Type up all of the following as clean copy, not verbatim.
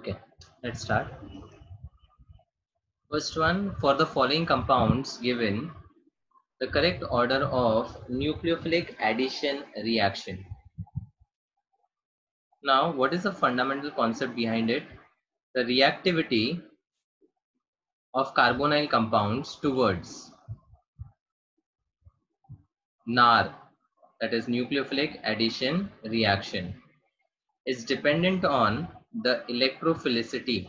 Okay, let's start. First one, for the following compounds given, the correct order of nucleophilic addition reaction. Now, what is the fundamental concept behind it? The reactivity of carbonyl compounds towards NAR, that is nucleophilic addition reaction, is dependent on the electrophilicity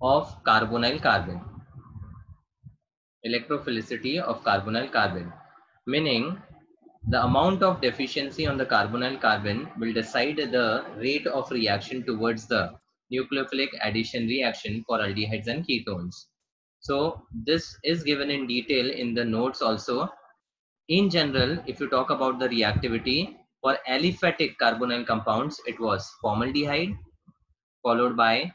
of carbonyl carbon. Electrophilicity of carbonyl carbon, meaning the amount of deficiency on the carbonyl carbon will decide the rate of reaction towards the nucleophilic addition reaction for aldehydes and ketones. So this is given in detail in the notes also. In general, if you talk about the reactivity for aliphatic carbonyl compounds, it was formaldehyde followed by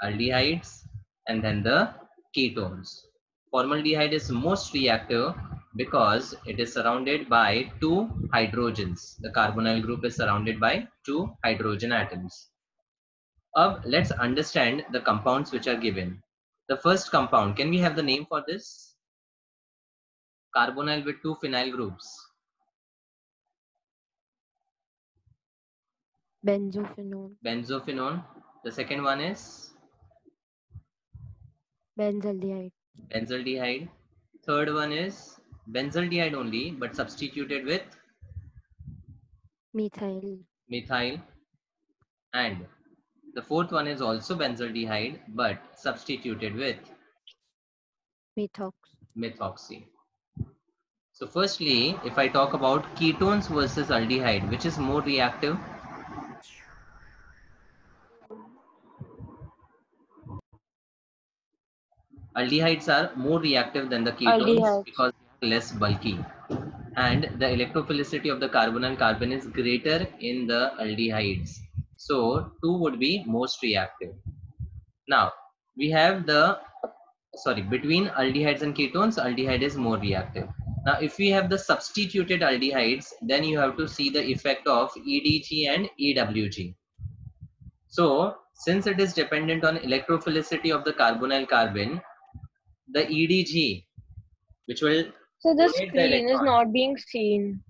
aldehydes and then the ketones. Formaldehyde is most reactive because it is surrounded by two hydrogens. The carbonyl group is surrounded by two hydrogen atoms. Now let's understand the compounds which are given. The first compound, can we have the name for this? Carbonyl with two phenyl groups. Benzophenone. Benzophenone. The second one is Benzaldehyde. benzaldehyde. Third one is benzaldehyde only, but substituted with Methyl. methyl. And the fourth one is also benzaldehyde, but substituted with Methox. methoxy. So firstly, if I talk about ketones versus aldehyde, which is more reactive? Aldehydes are more reactive than the ketones Aldehydes. because they are less bulky. And the electrophilicity of the carbonyl carbon is greater in the aldehydes. So 2 would be most reactive. Now, we have between aldehydes and ketones, aldehyde is more reactive. Now, if we have the substituted aldehydes, then you have to see the effect of EDG and EWG. So, since it is dependent on electrophilicity of the carbonyl carbon, the EDG, which will So the donate the screen is electron. not being seen.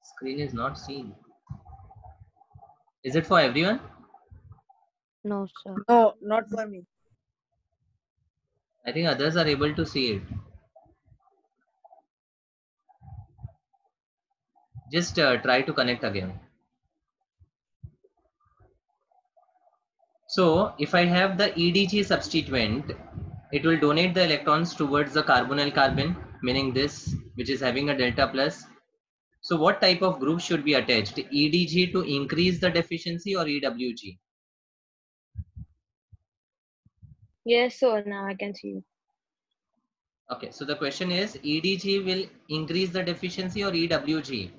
Screen is not seen. Is it for everyone? No, sir. No, not for me. I think others are able to see it. Just try to connect again. So if I have the EDG substituent, it will donate the electrons towards the carbonyl carbon, meaning this, which is having a delta plus. So what type of group should be attached? EDG to increase the deficiency or EWG? Yes, so now I can see. Okay, so the question is, EDG will increase the deficiency or EWG?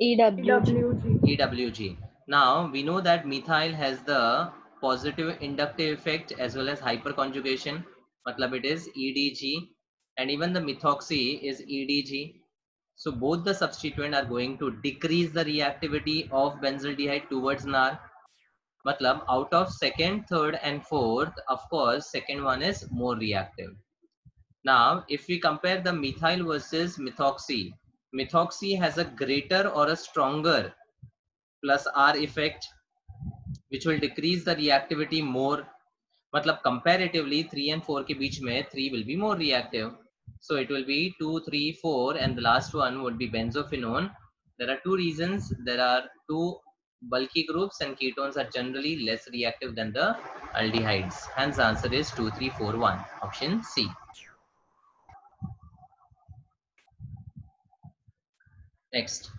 EWG. EWG. Now we know that methyl has the positive inductive effect as well as hyperconjugation. Matlab it is EDG, and even the methoxy is EDG. So both the substituent are going to decrease the reactivity of benzaldehyde towards NAR. Matlab out of second, third and fourth, of course, second one is more reactive. Now, if we compare the methyl versus methoxy, methoxy has a greater or a stronger plus R effect, which will decrease the reactivity more. मतलब comparatively 3 and 4 के बीच में 3 will be more reactive. So it will be 2, 3, 4 and the last one would be benzophenone. There are two reasons. There are two bulky groups and ketones are generally less reactive than the aldehydes. Hence the answer is 2, 3, 4, 1. Option C. Next,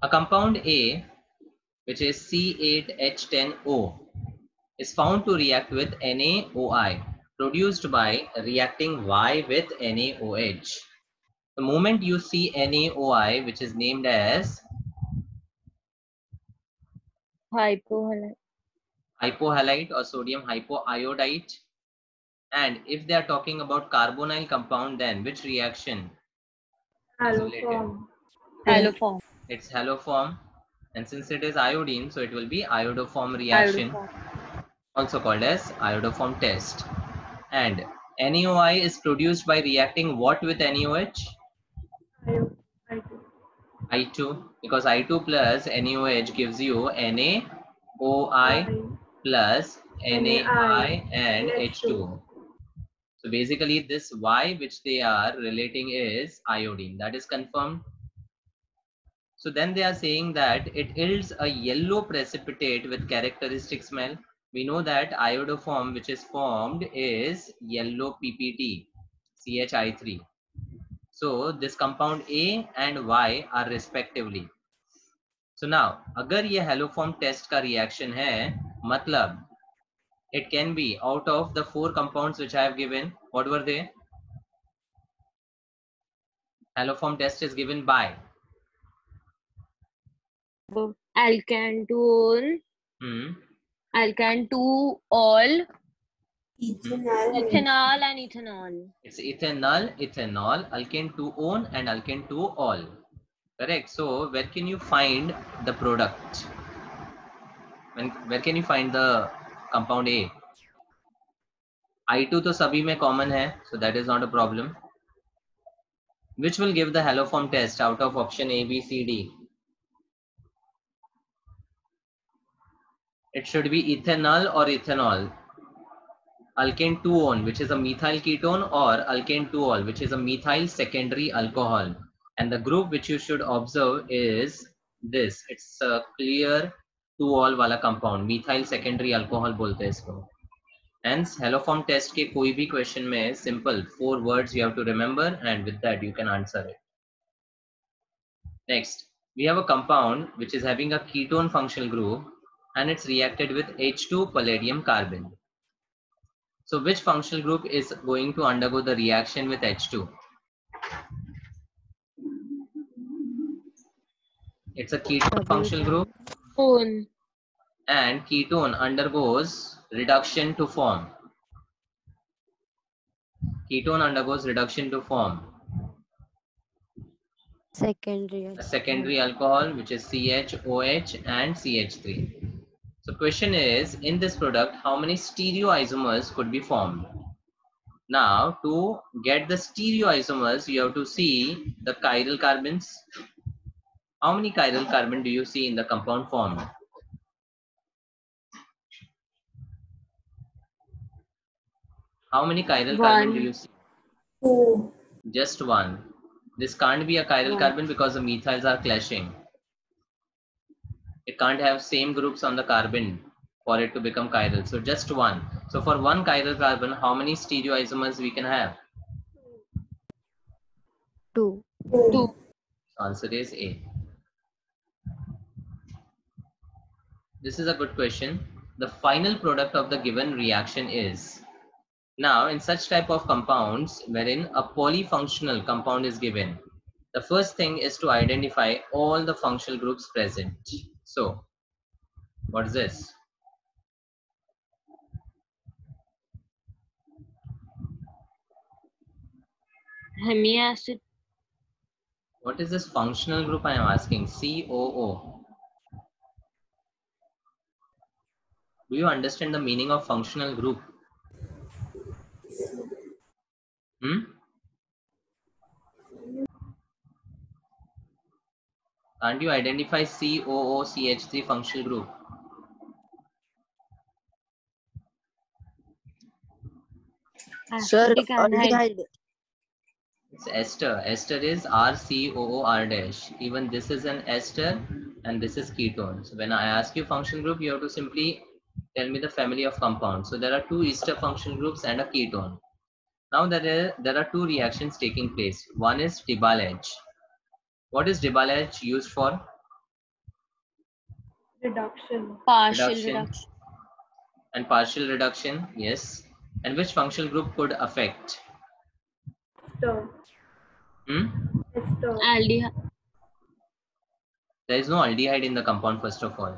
a compound A, which is C8H10O, is found to react with NaOI produced by reacting Y with NaOH. The moment you see NaOI, which is named as Hypohalite. hypohalite or sodium hypoiodide, and if they are talking about carbonyl compound, then which reaction? isolated. Haloform. Haloform. It's haloform, and since it is iodine, so it will be iodoform reaction, Iodoform. also called as iodoform test. And NaOI is produced by reacting what with NaOH? I2, because I2 plus NaOH gives you NaOI plus NaI and H2. So basically this Y which they are relating is iodine. That is confirmed. So then they are saying that it yields a yellow precipitate with characteristic smell. We know that iodoform which is formed is yellow PPT, CHI3. So this compound A and Y are respectively. So now, अगर ये haloform test का reaction है, मतलब it can be out of the 4 compounds which I have given. What were they? Haloform test is given by Alkane to all ethanol and ethanol. It's ethanol, ethanol, alkane 2-one and alkane 2-all. Correct. So where can you find the product? Where can you find the compound A? I2 तो सभी में common है, so that is not a problem. Which will give the haloform test out of option A, B, C, D? It should be ethanol or ethanol. Alkane 2-one, which is a methyl ketone, or alkane 2-all, which is a methyl secondary alcohol. And the group which you should observe is this. It's a clear 2-all वाला compound. Methyl secondary alcohol बोलते हैं इसको. Hence, haloform test के कोई भी question में simple 4 words you have to remember, and with that you can answer it. Next, we have a compound which is having a ketone functional group, and it's reacted with H2 palladium carbon. So which functional group is going to undergo the reaction with H2? It's a ketone functional group, and ketone undergoes reduction to form. Ketone undergoes reduction to form Secondary a secondary alcohol, which is CHOH and CH3. So question is, in this product, how many stereoisomers could be formed? Now, to get the stereoisomers, you have to see the chiral carbons. How many chiral carbon do you see in the compound formed? How many chiral carbon do you see? 2. Just one. This can't be a chiral carbon because the methyls are clashing. It can't have same groups on the carbon for it to become chiral. So just one. So for one chiral carbon, how many stereoisomers we can have? 2. Answer is A. This is a good question. The final product of the given reaction is. Now, in such type of compounds wherein a polyfunctional compound is given, the first thing is to identify all the functional groups present. So, what is this? Hemiacid. What is this functional group I am asking? COO. Do you understand the meaning of functional group? Can't you identify COOCH3 functional group? Sir, Acetic anhydride. aldehyde. It's ester. Ester is RCOOR dash. Even this is an ester and this is ketone. So when I ask you functional group, you have to simply tell me the family of compounds. So there are 2 ester functional groups and a ketone. Now there are 2 reactions taking place. One is deballage. What is deballage used for? Reduction. Partial reduction. And partial reduction, yes. And which functional group could affect? Ester. Ester. Aldehyde. There is no aldehyde in the compound, first of all.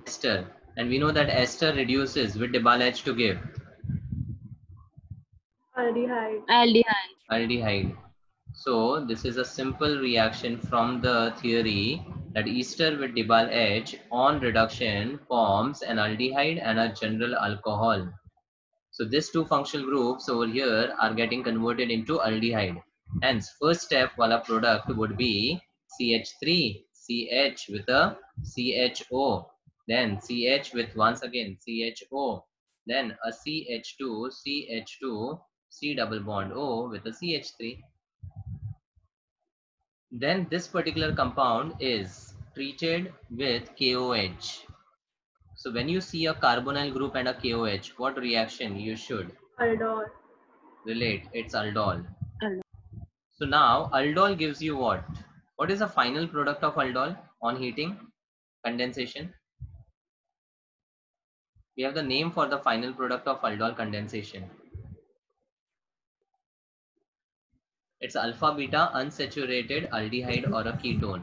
Ester. And we know that ester reduces with deballage to give. Aldehyde. So this is a simple reaction from the theory that ester with Dibal H on reduction forms an aldehyde and a general alcohol. So these two functional groups over here are getting converted into aldehyde. Hence, first step wala product would be CH3, CH with a CHO, then CH with once again CHO, then a CH2, CH2, C double bond O with a CH3. Then this particular compound is treated with KOH. So when you see a carbonyl group and a KOH, what reaction you should Aldol. relate? It's aldol. Aldol. So now aldol gives you what? What is the final product of aldol on heating? Condensation. We have the name for the final product of aldol condensation. It's alpha beta unsaturated aldehyde or a ketone.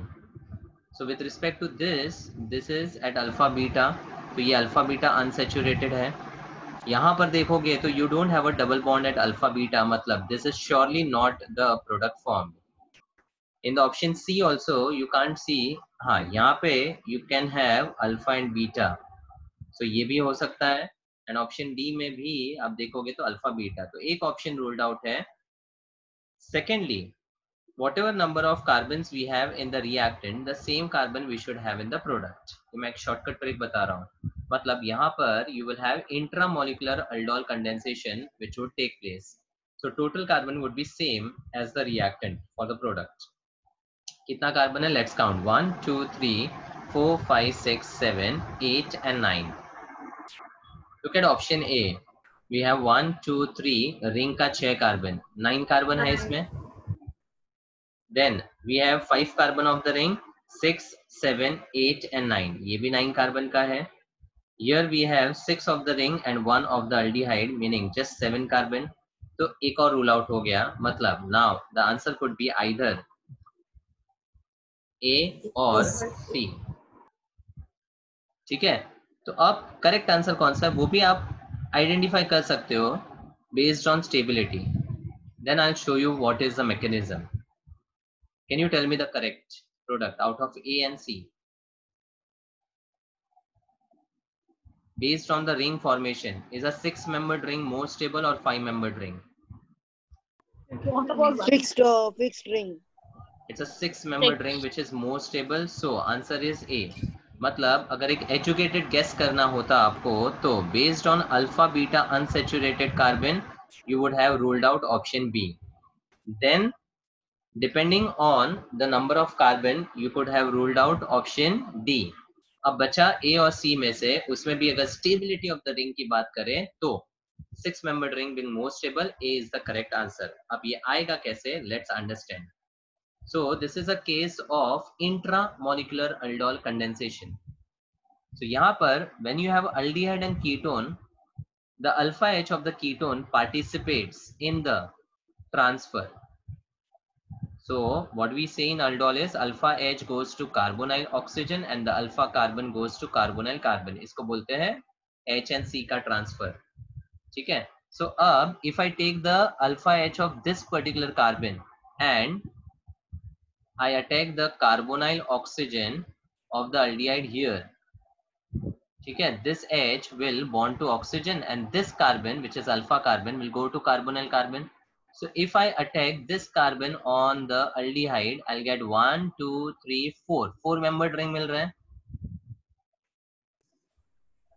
So with respect to this is at alpha beta. तो ये alpha beta unsaturated है. यहाँ पर देखोगे तो you don't have a double bond at alpha beta, मतलब this is surely not the product formed. In the option C also you can't see, हाँ यहाँ पे you can have alpha and beta, so ये भी हो सकता है. And option D में भी आप देखोगे तो alpha beta, तो एक option ruled out है. Secondly, whatever number of carbons we have in the reactant, the same carbon we should have in the product. तो मैं एक shortcut trick बता रहा हूँ. मतलब यहाँ पर you will have intramolecular aldol condensation which would take place. So total carbon would be same as the reactant for the product. कितना कार्बन है? Let's count 1 2 3 4 5 6 7 8 and 9. Look at option A. We have 1 2 3 ring का 6 carbon, 9 carbon है इसमें. Then we have 5 carbon of the ring, 6 7 8 and 9. ये भी 9 carbon का है. Here we have 6 of the ring and 1 of the aldehyde, meaning just 7 carbon. तो एक और रूल आउट हो गया. मतलब now the answer could be either A और C. ठीक है, तो अब करेक्ट आंसर कौन सा है वो भी आप आइडेंटिफाई कर सकते हो based on stability. Then I show you what is the mechanism. Can you tell me the correct product out of A and C based on the ring formation? Is a 6-membered ring more stable or 5-membered ring? Fixed ring. It's a 6-membered ring which is more stable. So answer is A. मतलब अगर एक educated guess करना होता आपको तो based on alpha beta unsaturated carbon you would have ruled out option B. Then depending on the number of carbon you could have ruled out option D. अब बचा A और C में से, उसमें भी अगर स्टेबिलिटी ऑफ द रिंग की बात करें तो 6-membered ring being more stable, A is the correct answer. अब ये आएगा कैसे? Let's understand. So this is a case of intramolecular aldol condensation. So यहाँ पर when you have aldehyde and ketone, the alpha H of the ketone participates in the transfer. So what we say in aldol is alpha H goes to carbonyl oxygen and the alpha carbon goes to carbonyl carbon. इसको बोलते हैं H and C का transfer. ठीक है. So अब if I take the alpha H of this particular carbon and I attack the carbonyl oxygen of the aldehyde here. ठीक है, this H will bond to oxygen and this carbon which is alpha carbon will go to carbonyl carbon. So if I attack this carbon on the aldehyde, I'll get 1 2 3 4 4-membered ring मिल रहा है.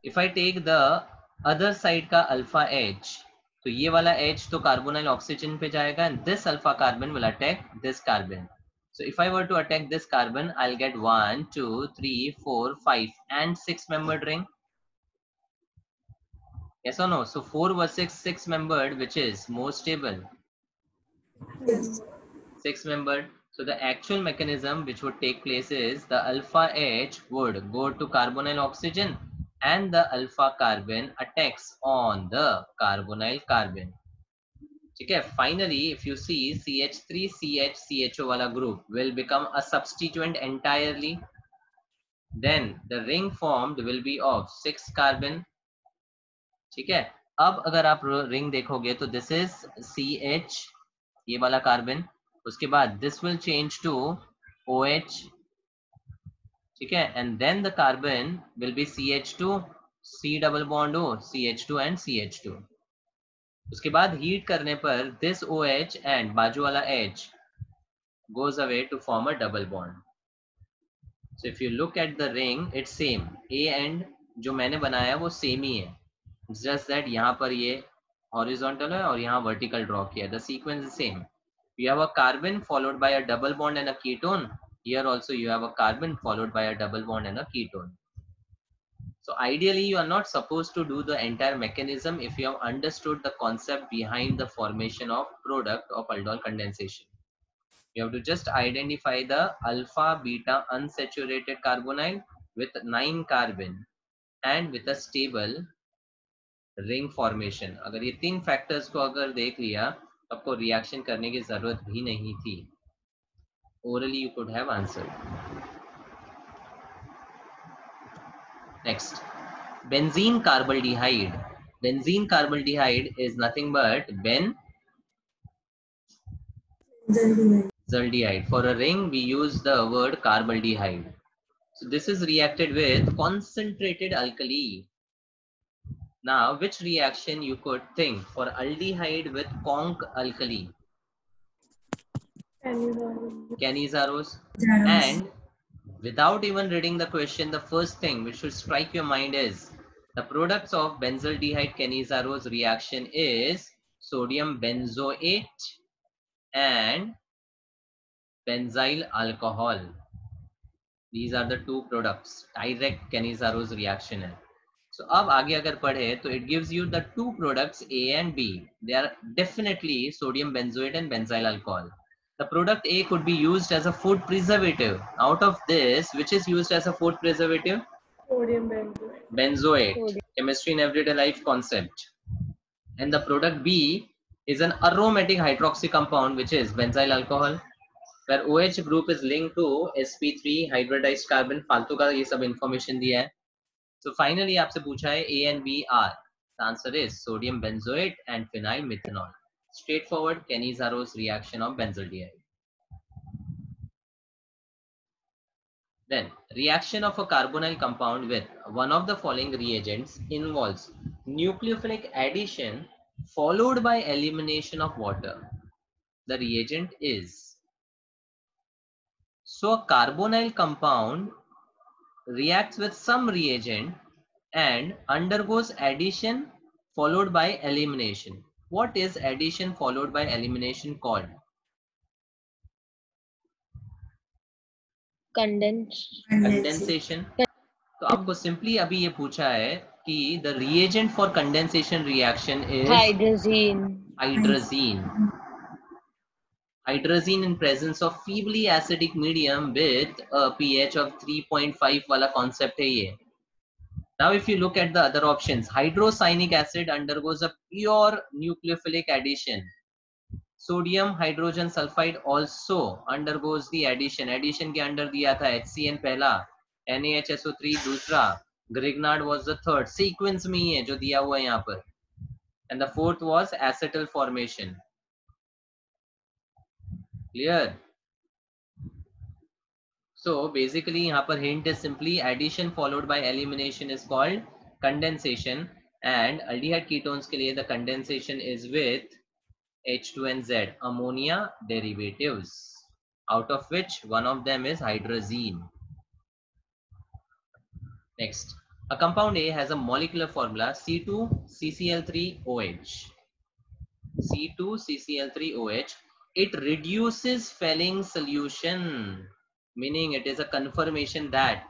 If I take the other side का alpha H, तो ये वाला H तो carbonyl oxygen पे जाएगा and this alpha carbon will attack this carbon. So if I were to attack this carbon, I'll get 1 2 3 4 5 and 6-membered ring. Yes or no? So 4 versus 6-membered, which is more stable? 6-membered. So the actual mechanism which would take place is the alpha H would go to carbonyl oxygen and the alpha carbon attacks on the carbonyl carbon. Okay, finally if you see CH3CH CHO group will become a substituent entirely. Then the ring formed will be of 6 carbon. ठीक है, अब अगर आप ring देखोगे तो this is CH, ये वाला carbon, उसके बाद this will change to OH, ठीक है, and then the carbon will be CH2, C double bond O, CH2 and CH2. उसके बाद हीट करने पर this OH and बाजू वाला H goes away to form a double bond. So if you look at the ring, it's same. A and जो मैंने बनाया वो सेम ही है. It's just that यहाँ पर ये horizontal है और यहाँ vertical draw किया. The sequence is same. You have a carbon followed by a double bond and a ketone. Here also you have a carbon followed by a double bond and a ketone. So ideally you are not supposed to do the entire mechanism if you have understood the concept behind the formation of product of aldol condensation. You have to just identify the alpha beta unsaturated carbonyl with 9 carbon and with a stable ring formation. अगर ये तीन factors को अगर देख लिया तो आपको reaction करने की जरूरत भी नहीं थी. Orally you could have answered. Next, benzene carbaldehyde. Benzene carbaldehyde is nothing but benzaldehyde. For a ring we use the word carbaldehyde. So this is reacted with concentrated alkali. Now, which reaction you could think for aldehyde with conc alkali? Canizaros. And without even reading the question, the first thing which should strike your mind is the products of benzaldehyde canizaros reaction is sodium benzoate and benzyl alcohol. These are the two products. Direct canizaros reaction है. So अब आगे अगर पढ़े तो it gives you the two products A and B. They are definitely sodium benzoate and benzyl alcohol. The product A could be used as a food preservative. Out of this, which is used as a food preservative? Sodium benzoate. Benzoate. Chemistry in everyday life concept. And the product B is an aromatic hydroxy compound which is benzyl alcohol, where OH group is linked to sp3 hybridized carbon. फालतू का ये सब information दिया है. So finally आपसे पूछा है A and B are. The answer is sodium benzoate and phenyl methanol. Straightforward Canizaros reaction of benzaldehyde. Then reaction of a carbonyl compound with one of the following reagents involves nucleophilic addition followed by elimination of water. The reagent is. So a carbonyl compound reacts with some reagent and undergoes addition followed by elimination. What is addition followed by elimination called? Condensation. तो आपको simply अभी ये पूछा है कि the reagent for condensation reaction is hydrazine. Hydrazine in presence of feebly acidic medium with a pH of 3.5 वाला concept है ये. Now if you look at the other options, hydrocyanic acid undergoes a pure nucleophilic addition. Sodium hydrogen sulfide also undergoes the addition. Addition के अंदर दिया था HCN पहला, NaHSO3 दूसरा, Grignard was the third. Sequence में ही है जो दिया हुआ है यहाँ पर. And the fourth was acetal formation. Clear? So basically यहाँ पर hint is simply addition followed by elimination is called condensation, and aldehyde ketones के लिए the condensation is with H2 and Z, ammonia derivatives, out of which one of them is hydrazine. Next, a compound A has a molecular formula C2CCl3OH. C2CCl3OH. It reduces Fehling solution, meaning it is a confirmation that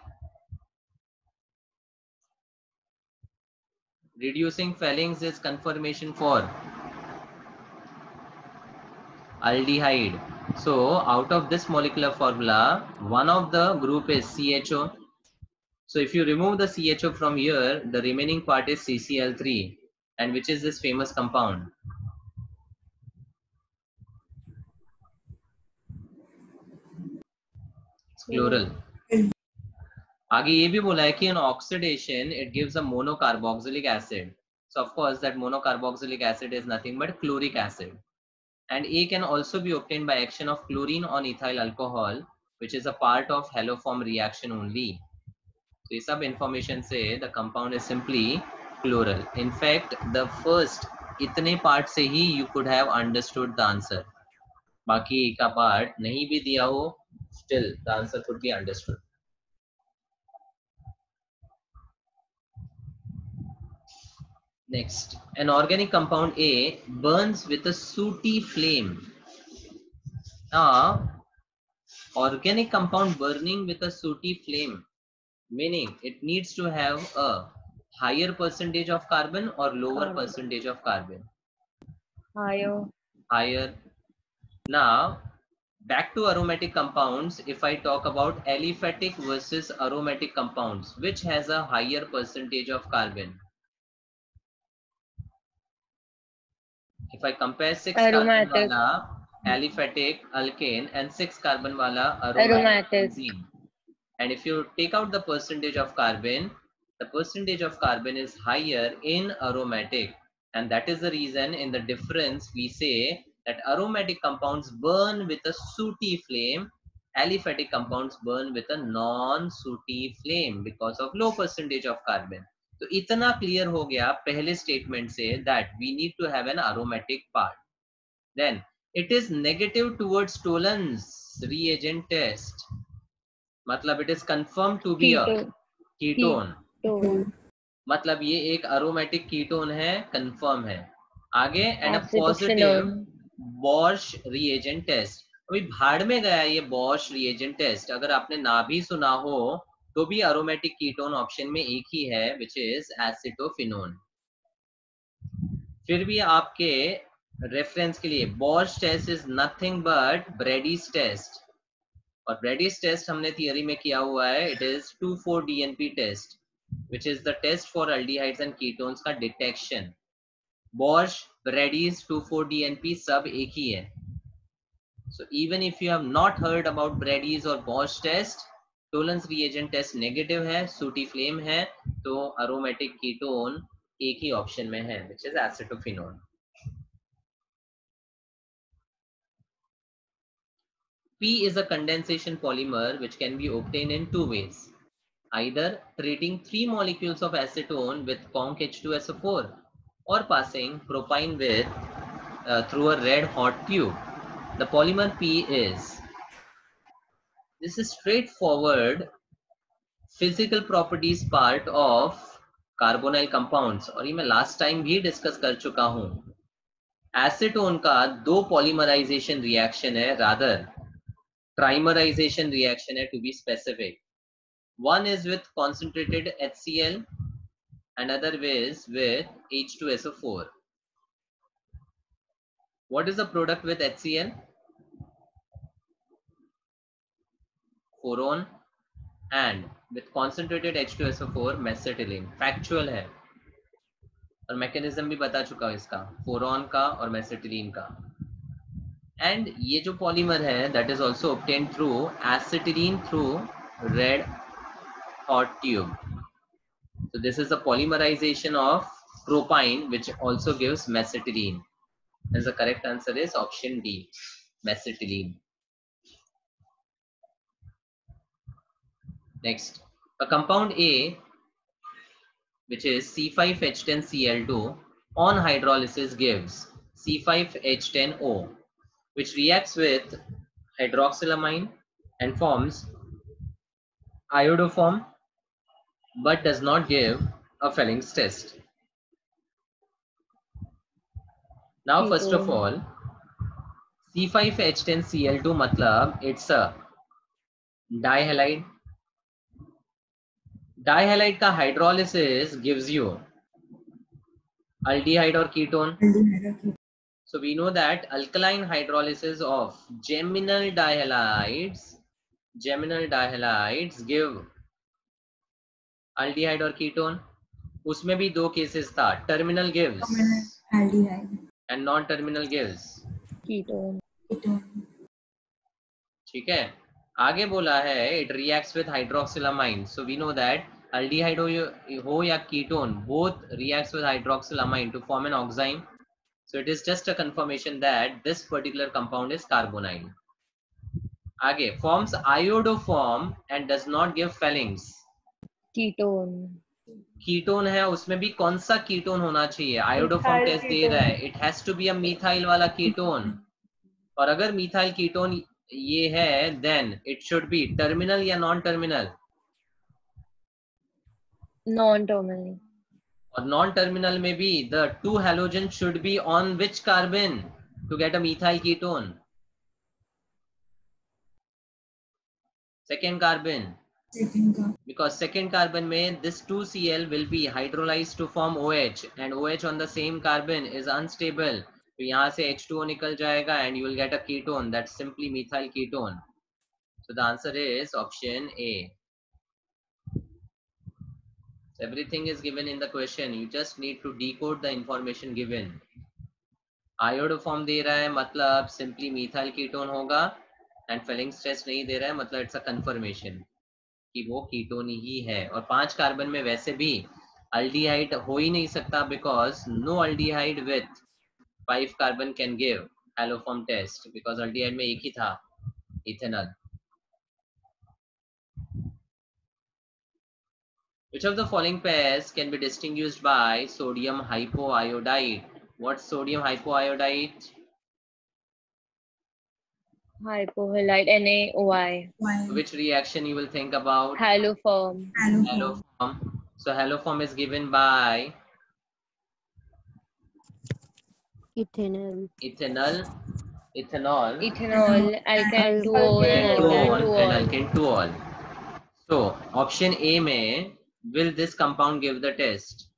reducing Fehlings is confirmation for aldehyde. So out of this molecular formula, one of the group is CHO. So if you remove the CHO from here, the remaining part is CCl3, and which is this famous compound? It's chloral. आगे ये भी बोला है कि in oxidation it gives a monocarboxylic acid. So of course that monocarboxylic acid is nothing but chloric acid. And A can also be obtained by action of chlorine on ethyl alcohol, which is a part of haloform reaction only. So ये सब information से the compound is simply chloral. In fact, the first इतने part से ही you could have understood the answer. बाकी का part नहीं भी दिया हो, still the answer could be understood. Next, an organic compound A burns with a sooty flame. Now, organic compound burning with a sooty flame, meaning it needs to have a higher percentage of carbon or lower percentage of carbon? Higher. Now, back to aromatic compounds. If I talk about aliphatic versus aromatic compounds, which has a higher percentage of carbon? If I compare 6 carbon wala aliphatic alkane and 6 carbon wala aromatic benzene, and if you take out the percentage of carbon, the percentage of carbon is higher in aromatic, and that is the reason in the difference we say that aromatic compounds burn with a sooty flame, aliphatic compounds burn with a non-sooty flame because of low percentage of carbon. तो इतना clear हो गया पहले statement से that we need to have an aromatic part. Then it is negative towards Tolan's reagent test. मतलब it is confirmed to be a ketone. मतलब ये एक aromatic ketone है, confirm है. आगे and a positive Bosch reagent test. अभी भाड़ में गया ये Bosch reagent test. अगर आपने ना भी सुना हो तो भी aromatic ketone ऑप्शन में एक ही है, which is acetophenone. फिर भी आपके रेफरेंस के लिए Bosch test is nothing but Brady's test. और Brady's test हमने थियरी में किया हुआ है. It is 2,4-DNP test, which is the test for aldehydes and ketones का detection. Bosch, Brady's, 2,4-DNP सब एक ही है. So even if you have not heard about Brady's or Bosch test, Tolan's reagent test negative है, sooty flame है, तो aromatic ketone एक ही option में है, which is acetophenone. P is a condensation polymer which can be obtained in two ways. Either treating 3 molecules of acetone with conc H2SO4 or passing propyne with through a red hot tube. The polymer P is, this is straightforward physical properties part of carbonyl compounds और ये मैं last time भी discuss कर चुका हूँ. Acetone का 2 polymerization reaction है, rather trimerization reaction है to be specific. One is with concentrated HCl and other is with H2SO4. What is the product with HCl? Furon, and with concentrated H2SO4 mesitylene. Factual है और mechanism भी बता चुका हूँ इसका, furon का और mesitylene का. And ये जो polymer है that is also obtained through acetylene through red hot tube. So this is a polymerization of propyne which also gives mesitylene. And the correct answer is option D, mesitylene. Next, a compound A which is C5H10Cl2 on hydrolysis gives C5H10O, which reacts with hydroxylamine and forms iodoform but does not give a Felling's test. Now first of all, C5H10Cl2 मतलब it's a dihalide. Dihalide का hydrolysis gives you aldehyde or ketone. So we know that alkaline hydrolysis of geminal dihalides give aldehyde or ketone. उसमें भी दो cases था, terminal gives aldehyde and non-terminal gives Ketone. ठीक है. आगे बोला है it reacts with hydroxylamine. So we know that aldehyde हो या ketone, both reacts with hydroxylamine to form an oxime. So it is just a confirmation that this particular compound is carbonyl. आगे, forms iodoform and does not give phalanx. Ketone. Ketone है, उसमें भी कौन सा ketone होना चाहिए? Iodoform Methyl test दे रहा है, it has to be a methyl वाला कीटोन, और अगर मिथाइल कीटोन ये है then it should be terminal या नॉन टर्मिनल, Non-terminal. और नॉन टर्मिनल में भी the two halogen should be on which carbon to get a methyl ketone? Second carbon, because second carbon में this 2Cl will be hydrolyzed to form OH and OH on the same carbon is unstable. तो यहाँ से H2O निकल जाएगा and you will get a ketone, that's simply methyl ketone. So the answer is option A. So everything is given in the question, you just need to decode the information given. Iodoform दे रहा है मतलब simply methyl ketone होगा, and Phalanx test नहीं दे रहा है मतलब it's a confirmation कि वो कीटोन ही है। और 5 कार्बन में वैसे भी अल्डिहाइड हो ही नहीं सकता, because no aldehyde with 5 carbon can give haloform test, because aldehyde में एक ही था, ethanol. Which of the following pairs can be distinguished by sodium hypoiodide? What's sodium hypoiodide? Hypohalite. NaOI. Which reaction you will think about? Haloform. Haloform. So haloform is given by Ethanol. ethanol, Ethanol. Alkyl 2 Alkyl alkyl and 2 alkane 2-ol. So option A में will this compound give the test?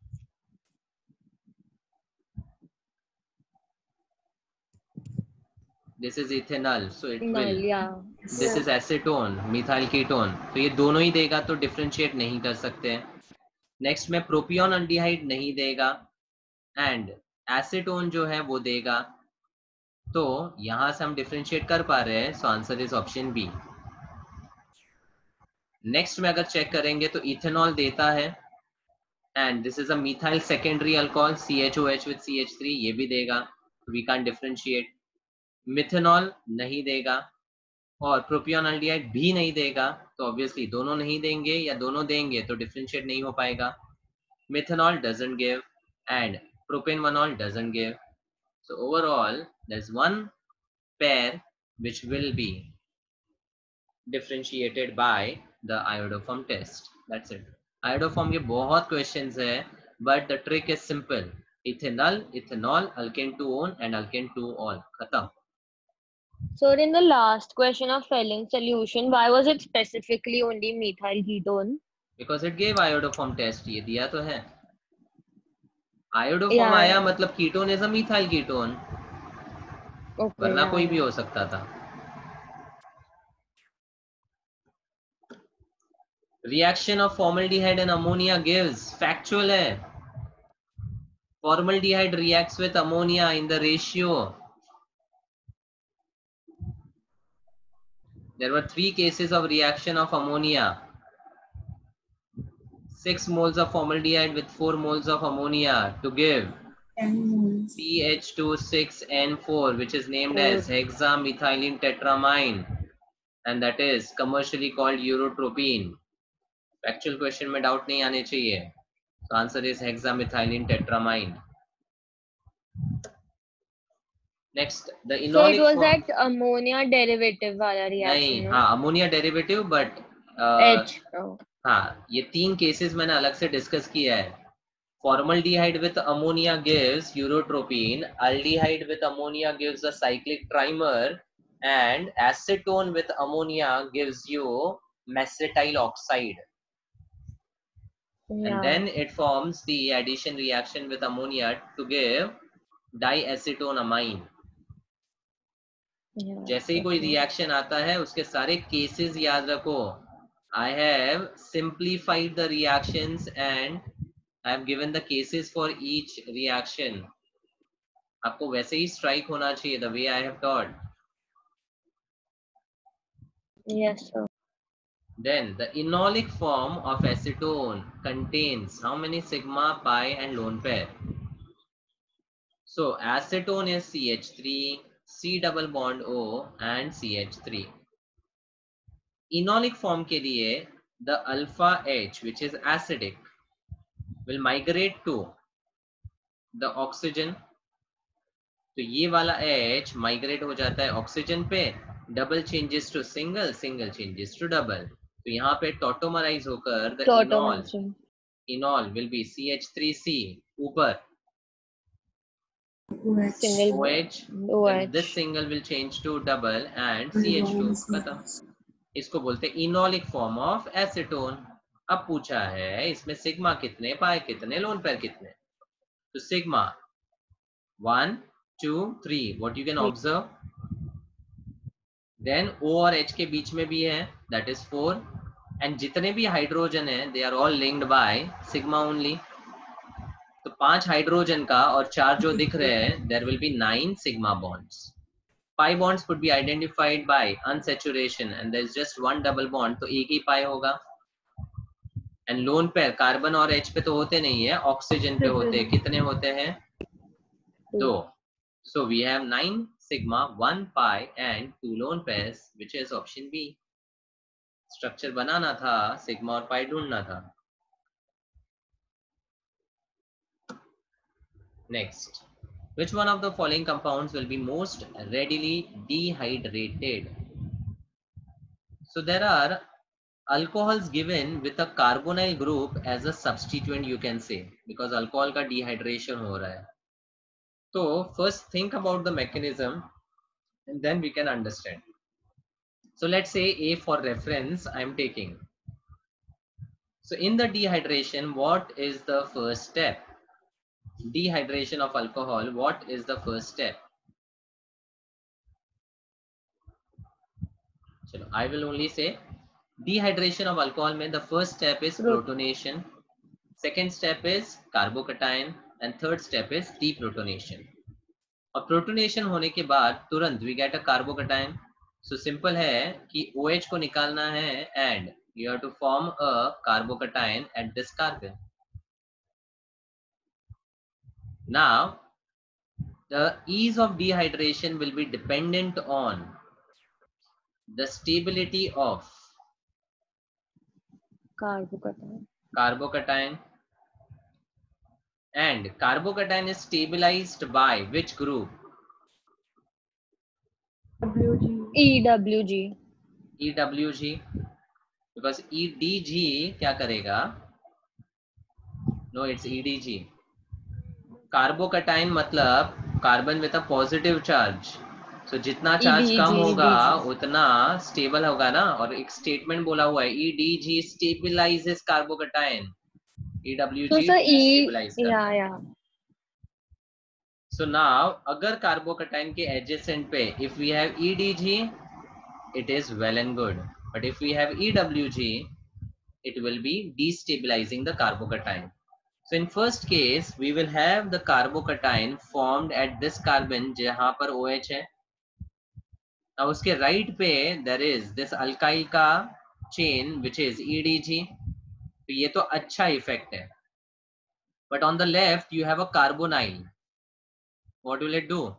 This is ethanol, so it will. Yeah. This is acetone, methyl ketone. तो ये दोनों ही देगा तो differentiate नहीं कर सकते। Next में प्रोपियोन अल्डिहाइड नहीं देगा एंड एसीटोन जो है वो देगा, तो यहां से हम डिफरेंशिएट कर पा रहे हैं। So answer is option B. Next में अगर चेक करेंगे तो इथेनॉल देता है and this is a methyl secondary alcohol CHOH with CH3, ये भी देगा, वी कैन डिफरेंशिएट। मिथेनॉल नहीं देगा और प्रोपियोनल्डिहाइड भी नहीं देगा, तो ऑब्वियसली दोनों नहीं देंगे या दोनों देंगे तो डिफरेंशिएट नहीं हो पाएगा। Methanol doesn't give and propanol doesn't give, so overall there is one pair which will be differentiated by the iodoform test. That's it. Iodoform के बहुत questions है, but the trick is simple. Ethanol, ethanol, alkane 2-on and alkane 2-ol. खत्म. So in the last question of Phalanx solution, why was it specifically only methyl ketone? Because it gave iodoform test. ये दिया तो है. Iodoform Yeah. आया मतलब ketone is a methyl ketone. Okay. वरना Yeah. कोई भी हो सकता था. Reaction of formaldehyde and ammonia gives, factual है. Formaldehyde reacts with ammonia in the ratio. There were 3 cases of reaction of ammonia. 6 moles of formaldehyde with 4 moles of ammonia to give CH2,6N4, which is named as hexamethylene tetramine, and that is commercially called urotropine. Actual question में doubt नहीं आने चाहिए. So answer is hexamethylene tetramine. Next, the enolic So it was form. that ammonia derivative वाला reaction. नहीं, No? हाँ ammonia derivative, but H. Oh. हाँ, ये 3 cases मैंने अलग से डिस्कस किया है. Formaldehyde with ammonia gives urotropine, aldehyde with ammonia gives a cyclic trimer, and acetone with ammonia gives you macetyl oxide. Yeah. And then it forms the addition reaction with ammonia to give diacetonamine. Yeah. जैसे ही कोई reaction आता है उसके सारे cases याद रखो. I have simplified the reactions and I have given the cases for each reaction. आपको वैसे ही strike होना चाहिए the way I have taught. Yes, sir. Then the enolic form of acetone contains how many sigma, pi and lone pair? So acetone is CH3, C double bond O and CH3. Enolic form के लिए the alpha H which is acidic will migrate to the oxygen. तो ये वाला H migrate हो जाता है oxygen पे, double changes to single, single changes to double. तो यहाँ पे टॉटोमराइज होकर द इनॉल will be CH3C ऊपर single OH, then this single will change to double and CH2. खत्म. इसको बोलते हैं इनॉलिक फॉर्म ऑफ एसीटोन. अब पूछा है इसमें सिग्मा कितने, पाई कितने, लोन पेयर कितने. तो sigma 1 2 3 what you can observe. Then O और H के बीच में भी है, that is 4. and जितने भी हाइड्रोजन है they are all linked by sigma only. तो 5 हाइड्रोजन का और 4 जो दिख रहे हैं there will be 9 sigma bonds. 5 bonds could be identified by unsaturation and there is just one double bond, तो एक ही पाई होगा. and lone pair कार्बन और H पे तो होते नहीं है, ऑक्सीजन पे होते हैं. कितने होते हैं? 2. So we have 9 sigma, 1 pi and 2 lone pairs, which is option B. Structure बनाना था, sigma और pi ढूंढना था. Next, which one of the following compounds will be most readily dehydrated? So there are alcohols given with a carbonyl group as a substituent, you can say, because alcohol का dehydration हो रहा है. So first think about the mechanism and then we can understand. So let's say A for reference I am taking. So in the dehydration, what is the first step? Dehydration of alcohol, what is the first step? Chalo, I will only say dehydration of alcohol mein the first step is protonation, second step is carbocation and third step is deprotonation. और protonation होने के बाद तुरंत we get a carbocation. So simple है कि OH को निकालना है and you have to form a carbocation at this carbon. Now the ease of dehydration will be dependent on the stability of carbocation, and carbocation is stabilized by which group? EWG. EWG, because EDG क्या करेगा? No, it's EDG. Carbocation मतलब carbon with a positive charge. So जितना charge कम होगा उतना stable होगा ना. और एक स्टेटमेंट बोला हुआ है EDG stabilises carbocation, EWG stabilise करता. सो नाउ अगर कार्बोकटाइन के एडजेसेंट पे if we have EDG it is well and good, but if we have EWG it will be destabilizing the carbocation. So in first case we will have the carbocation formed at this carbon जहाँ पर OH है. Now उसके right पे there is this alkyl का chain which is EDG. तो ये तो अच्छा effect है. But on the left you have a carbonyl. What will it do?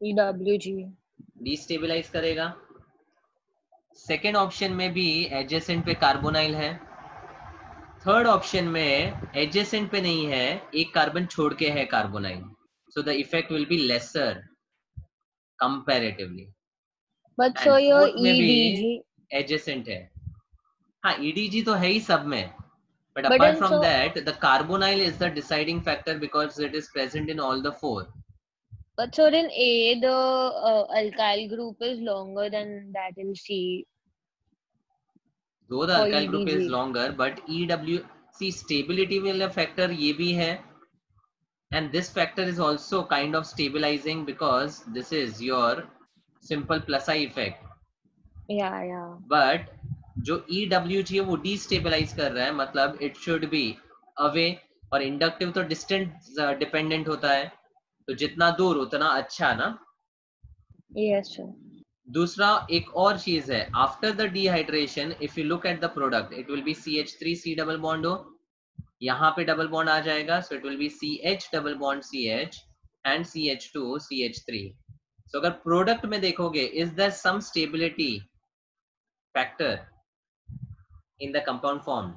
EWG. Destabilize करेगा. Second option में भी adjacent पे carbonyl है. थर्ड ऑप्शन में एडजेसेंट पे नहीं है, एक कार्बन छोड़ के है carbonyl. So the effect will be lesser comparatively. But so your EDG adjacent है. हाँ, EDG तो है ही सब में, but apart from that the carbonyl is the deciding factor because it is present in all the four. But so in A the alkyl group is longer than that in C. Though the alkyl group is longer, but EWC stability will a factor ये भी है, and this factor is also kind of stabilizing because this is your simple plus I effect. Yeah. But जो EWG है वो destabilize कर रहा है, मतलब it should be away. और inductive तो distance dependent होता है, तो जितना दूर उतना अच्छा ना. Yes sir. दूसरा एक और चीज है, after the dehydration if you look at the product it will be CH3C double bond O. यहाँ पे डबल बॉन्ड आ जाएगा, so it will be CH double bond CH and CH2 CH3. So अगर product में देखोगे, is there some stability factor in the compound form?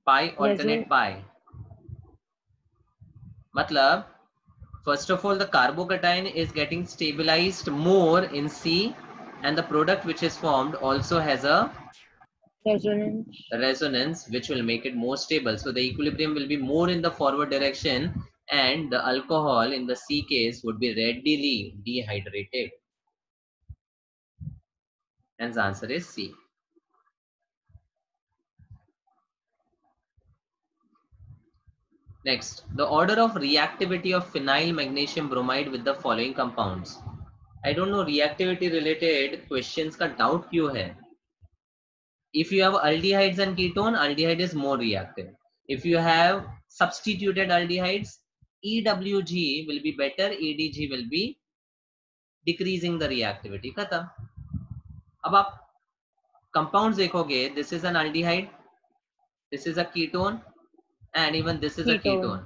Pi alternate pi. मतलब first of all the carbocation is getting stabilized more in C, and the product which is formed also has a resonance which will make it more stable. So the equilibrium will be more in the forward direction, and the alcohol in the C case would be readily dehydrated. Hence the answer is C. Next, the order of reactivity of phenyl magnesium bromide with the following compounds. I don't know reactivity related questions का doubt क्यों है? If you have aldehydes and ketone, aldehyde is more reactive. If you have substituted aldehydes, EWG will be better, EDG will be decreasing the reactivity. खत्म. अब आप compounds देखोगे, this is an aldehyde, this is a ketone, and even this is a ketone.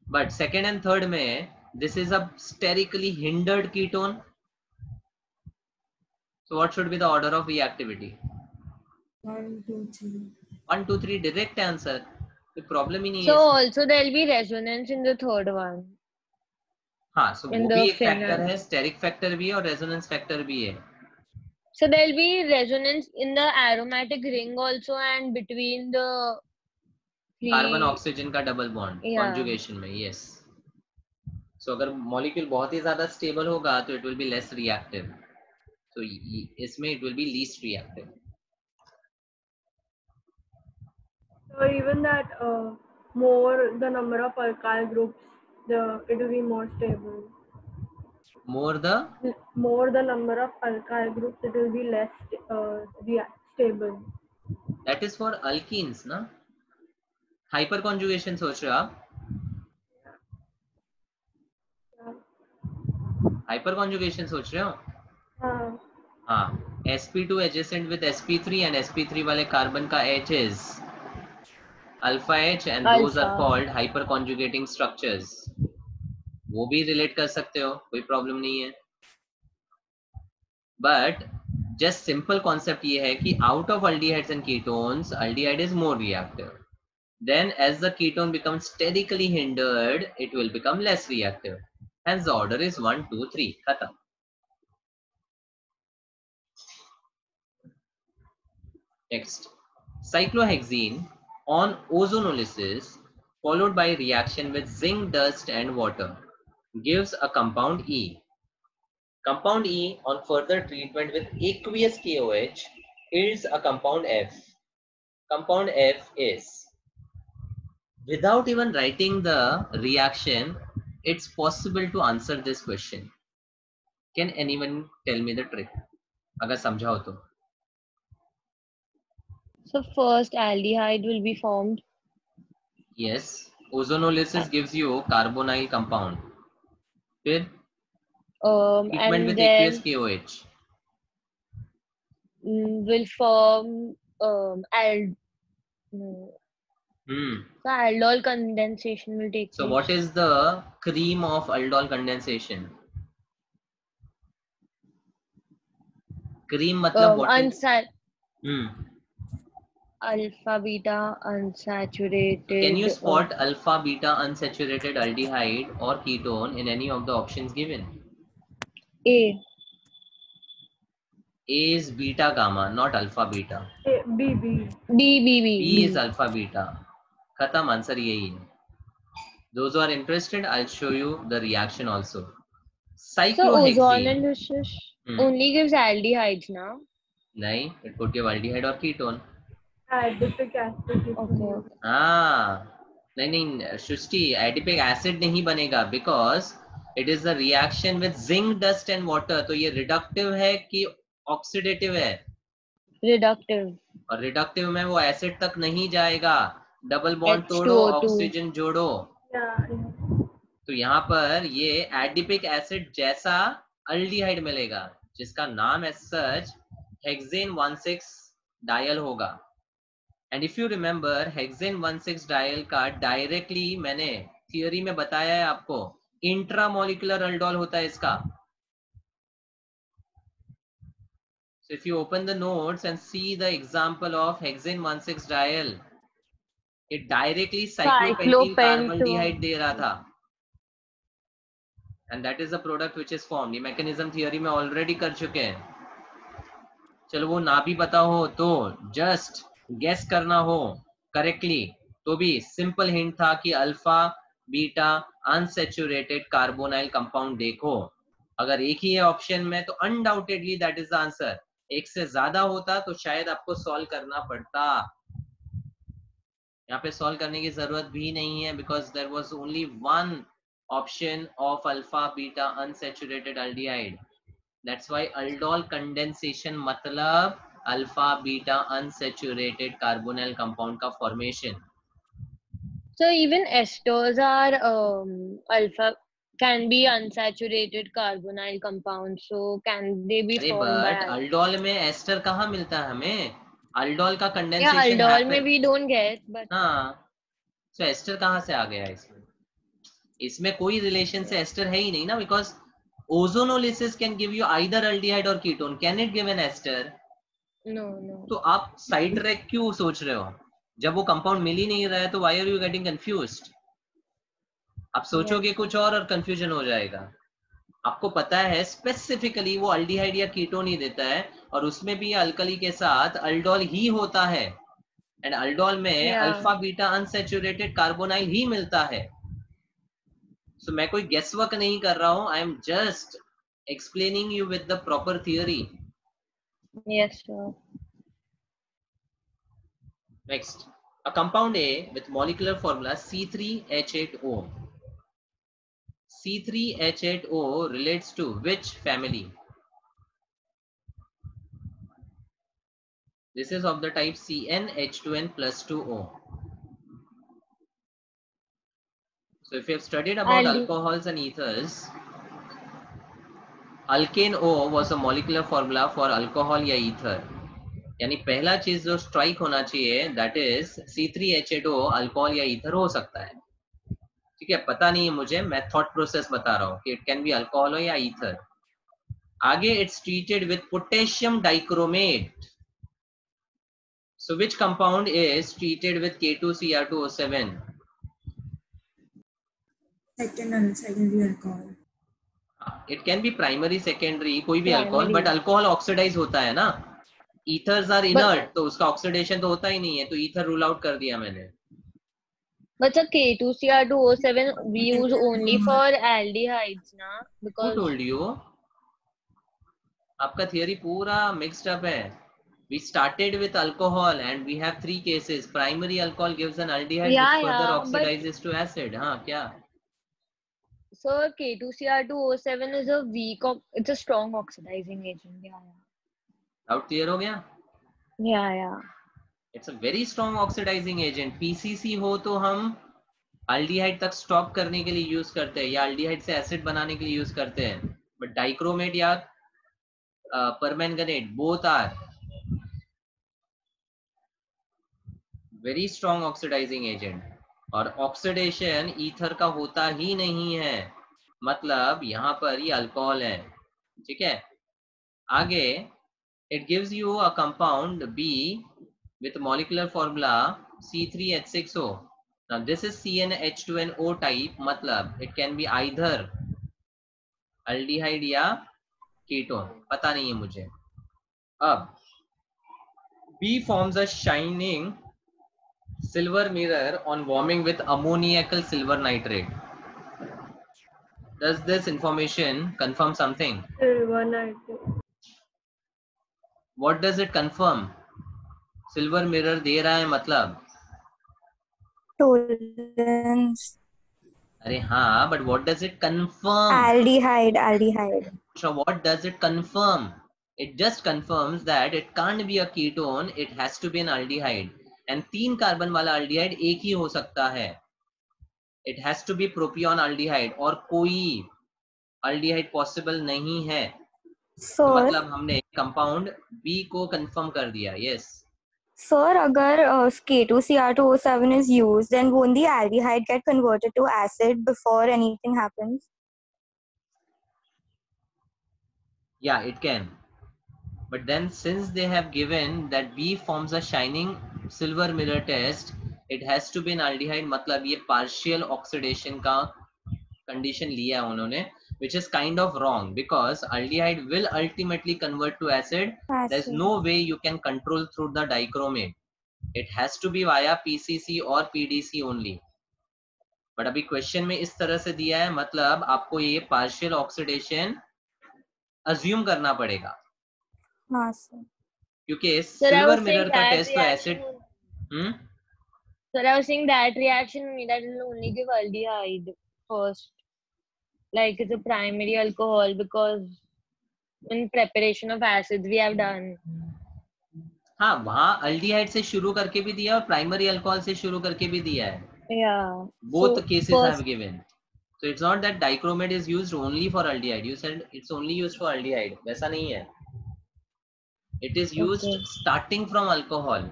But second and third में, this is a sterically hindered ketone. So what should be the order of reactivity? 1, 2, 3. 1, 2, 3 direct answer. कोई problem ही नहीं So है इसमें. also there will be resonance in the third one. हाँ, so in वो the भी एक phenyl. Factor है, steric factor भी है और रेजोनेंस फैक्टर भी है. So there will be resonance in the aromatic ring also and between the three. Carbon oxygen का डबल बॉन्ड Yeah. कॉन्जुगेशन में. यस. सो अगर मॉलिक्यूल बहुत ही ज्यादा स्टेबल होगा तो it will be less reactive. तो इसमें it will be least reactive. So even that more the number of alkyl groups, it will be more stable. More the number of alkyl groups, it will be less stable. that is for alkenes ना. Hyper conjugation सोच रहे हो आप? Hyper conjugation सोच रहे हो? हाँ. sp2 adjacent with sp3 and sp3 वाले कार्बन का H is alpha H and those are called hyper conjugating structures. वो भी रिलेट कर सकते हो, कोई प्रॉब्लम नहीं है. बट जस्ट सिंपल कॉन्सेप्ट ये है कि out of aldehydes and ketones, aldehyde is more reactive. Then as the ketone becomes sterically hindered, it will become less reactive. Hence the order is 1, 2, 3. खत्म. Next, cyclohexene on ozonolysis followed by reaction with zinc dust and water gives a compound E. Compound E on further treatment with aqueous KOH yields a compound F. Compound F is, without even writing the reaction, it's possible to answer this question. Can anyone tell me the trick? अगर समझा हो तो. So first aldehyde will be formed. Yes, ozonolysis gives you carbonyl compound. फिर treatment And with then aqueous KOH will form So aldol condensation will take place. So what is the cream of aldol condensation? Cream मतलब what is? Alpha beta unsaturated. Can you spot alpha beta unsaturated aldehyde or ketone in any of the options given? A. A is beta gamma, not alpha beta. B. B is alpha beta. खत्म, answer यही है. Those who are interested, I'll show you the reaction also. Cyclohexene. So ozonolysis only gives aldehydes now? नहीं, it could give aldehyde or ketone. Adipic acid. Okay. नहीं सृष्टि, adipic acid नहीं बनेगा because it is the reaction with zinc dust and water. तो ये reductive है कि oxidative है? Reductive. और रिडक्टिव में वो एसिड तक नहीं जाएगा. डबल बॉन्ड तोड़ो, ऑक्सीजन जोड़ो. तो यहाँ पर ये एडिपिक एसिड जैसा अल्डिहाइड मिलेगा जिसका नाम एज सच हेक्सेन 1,6 डायल होगा. And if you remember hexane 1,6 dial का डायरेक्टली मैंने थियोरी में बताया है आपको, इंट्रामोलिकुलर अल्डोल होता है इसका. So if you open the notes and see the example of hexane 1,6-diol, it directly cyclopentene carbondehyde दे रहा था. And that is the product which is formed. ये mechanism theory में already कर चुके हैं. चलो वो ना भी पता हो तो just guess करना हो correctly तो भी simple hint था कि alpha beta unsaturated carbonyl compound देखो. अगर एक ही है ऑप्शन में तो undoubtedly that is the answer. एक से ज्यादा होता तो शायद आपको सॉल्व करना पड़ता. यहाँ पे सॉल्व करने की जरूरत भी नहीं है because there was only one option of alpha beta unsaturated aldehyde. That's why aldol condensation मतलब alpha beta unsaturated carbonyl compound का formation. So even esters are alpha can be unsaturated carbonyl compounds. So can they be अरे formed by but aldol में ester कहाँ मिलता है हमें? aldol का yeah, condensation aldol happen. में we don't get, but हाँ, so एस्टर कहाँ से आ गया इसमें? इसमें कोई रिलेशन से एस्टर है ही नहीं ना, because ozonolysis can give you either aldehyde और ketone. Can it give an ester? no. तो आप साइड ट्रैक क्यों सोच रहे हो? जब वो कंपाउंड मिल ही नहीं रहा है तो why are you getting confused? आप सोचोगे कुछ और कंफ्यूजन हो जाएगा. आपको पता है स्पेसिफिकली वो अल्डिहाइड या कीटोन ही देता है और उसमें भी अल्कली के साथ अल्डोल ही होता है. एंड अल्डोल में Yeah. Alpha beta unsaturated carbonyl ही मिलता है. So मैं कोई गेस वर्क नहीं कर रहा हूँ. I am just explaining you with the proper theory. Yes, sir. Next, a compound A with molecular formula C3H8O. C3H8O relates to which family? This is of the type CnH2n plus 2O. So if you have studied about alcohols and ethers, alkane O was a molecular formula for alcohol या ether. यानी पहला चीज जो strike होना चाहिए that is C3H8O alcohol या ether हो सकता है. ठीक है, पता नहीं है मुझे, मैं थॉट प्रोसेस बता रहा हूँ कि इट कैन बी अल्कोहल हो या ईथर. आगे it's treated with potassium dichromate. So which compound is treated with K2Cr2O7? secondary alcohol. It can be primary secondary कोई भी alcohol, Primary. But alcohol oxidise होता है ना. ईथर्स आर इनर्ट तो उसका ऑक्सीडेशन तो होता ही नहीं है, तो ईथर रूल आउट कर दिया मैंने. But the K2Cr2O7 we use only for aldehydes, na? Who Because told you? आपका थियरी पूरा मिक्स्ड अप है. We started with alcohol and we have 3 cases. Primary alcohol gives an aldehyde Yeah, which further yeah, oxidizes to acid. हाँ क्या? sir, K2Cr2O7 is a it's a strong oxidizing agent. Yeah. Doubt clear हो गया? Yeah. It's a very strong oxidizing agent. PCC हो तो हम aldehyde तक stop करने के लिए यूज करते हैं या aldehyde से एसिड बनाने के लिए यूज करते हैं. बट डाइक्रोमेट या permanganate both are very strong oxidizing agent. और ऑक्सीडेशन ईथर का होता ही नहीं है, मतलब यहाँ पर ये अल्कोहल है. ठीक है, आगे it gives you a compound B with molecular formula C3H6O. Now this is CnH2nO type, मतलब it can be either aldehyde या ketone, पता नहीं है मुझे. अब B forms a shining silver mirror on warming with ammoniacal silver nitrate. Does this information confirm something? Silver nitrate. What does it confirm? Silver mirror दे रहा है मतलब? Tolerance. अरे हाँ, but what does it confirm? Aldehyde. So what does it confirm? It just confirms that it can't be a ketone, it has to be an aldehyde. And 3 carbon वाला aldehyde एक ही हो सकता है. It has to be propion aldehyde और कोई aldehyde possible नहीं है. तो मतलब हमने कंपाउंड B को कंफर्म कर दिया. Yes. Sir, अगर K2Cr2O7 is used, then won't the aldehyde get converted to acid before anything happens? Yeah, it can. But then since they have given that B forms a shining silver mirror test, it has to be an aldehyde. मतलब ये partial oxidation का condition लिया है उन्होंने, which is kind of wrong because aldehyde will ultimately convert to acid. There's Acid. no way you can control through the dichromate. It has to be via PCC or PDC only. But अभी question में इस तरह से दिया है, मतलब आपको ये पार्शियल ऑक्सीडेशन अज्यूम करना पड़ेगा, हाँ sir. क्योंकि Sir, I silver was mirror saying का that टेस्ट तो acid. reaction. Sir, I was saying that reaction only, that will only give aldehyde first, like it's a primary alcohol, because in preparation of acids we have done. हाँ, वहां aldehyde से शुरू करके भी दिया और primary alcohol से शुरू करके भी दिया है. Yeah. Both So cases first, have given. So it's not that dichromate is used only for aldehyde. You said it's only used for aldehyde. वैसा नहीं है. It is used okay. starting from alcohol.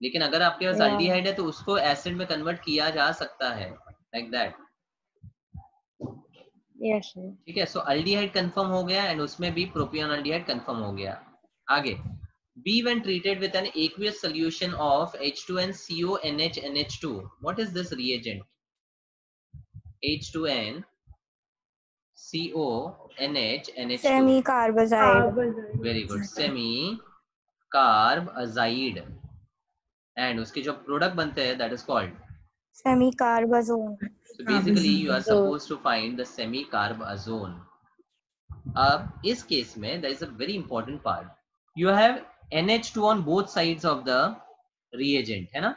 लेकिन अगर आपके पास Yeah. aldehyde है तो उसको acid में कन्वर्ट किया जा सकता है, like that. Yes, sir. ठीक है. So aldehyde कंफर्म हो गया एंड उसमें भी प्रोपियन aldehyde कंफर्म हो गया. आगे B when treated with an aqueous solution of H2NCONH NH2. What is this reagent? H2N CONH NH2. Semi-carbazide. Carbazide. Very good. Semi carbazide. And उसके जो product बनते हैं that is called. Semi-carbazone. So basically you are supposed to find the semi-carbazone. अब इस case में there is a very important part. You have NH2 on both sides of the reagent, है ना?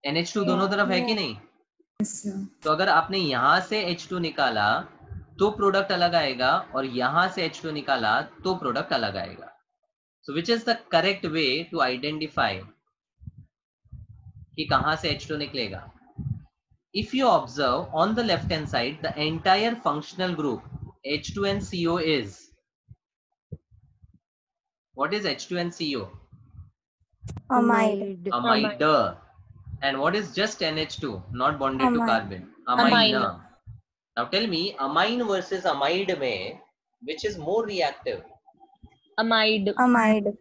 NH2 दोनों तरफ है कि नहीं? Yes, sir. तो अगर आपने यहां से H2 निकाला तो प्रोडक्ट अलग आएगा और यहां से H2 निकाला तो प्रोडक्ट अलग आएगा. So which is the correct way to identify कि कहां से H2 निकलेगा? If you observe on the left hand side, the entire functional group H2NCO is, what is H2NCO? Amide. Amide. And what is just NH2, not bonded to Amine. carbon? Amine. Now tell me, amine versus amide में, which is more reactive? Amide. Amide.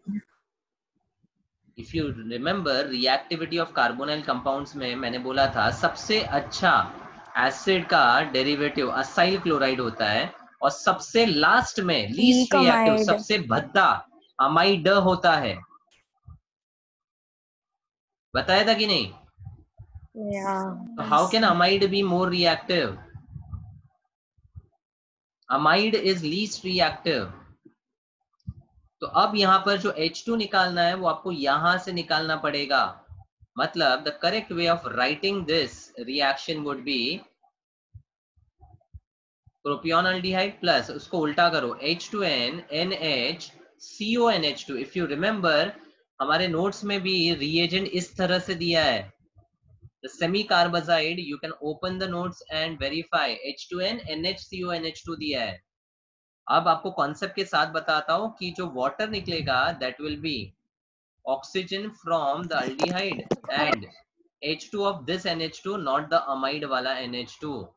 If you remember, reactivity of carbonyl compounds में मैंने बोला था सबसे अच्छा acid का derivative acyl chloride होता है और सबसे लास्ट में लीस्ट रिएक्टिव amide. सबसे भद्दा अमाइड होता है. बताया था कि नहीं? Yeah. So how can amide be more reactive? Amide is least reactive. तो अब यहाँ पर जो H2 निकालना है वो आपको यहाँ से निकालना पड़ेगा. मतलब the correct way of writing this reaction would be propion aldehyde plus उसको उल्टा करो H2N NH CONH2. If you remember हमारे नोट्स में भी reagent इस तरह से दिया है. The semi-carbazide, you can open the notes and verify H2N NHCONH2 दिया है. अब आपको कॉन्सेप्ट के साथ बताता हूं कि जो वाटर निकलेगा that will be oxygen from the aldehyde and H2 of this NH2, not the amide वाला NH2.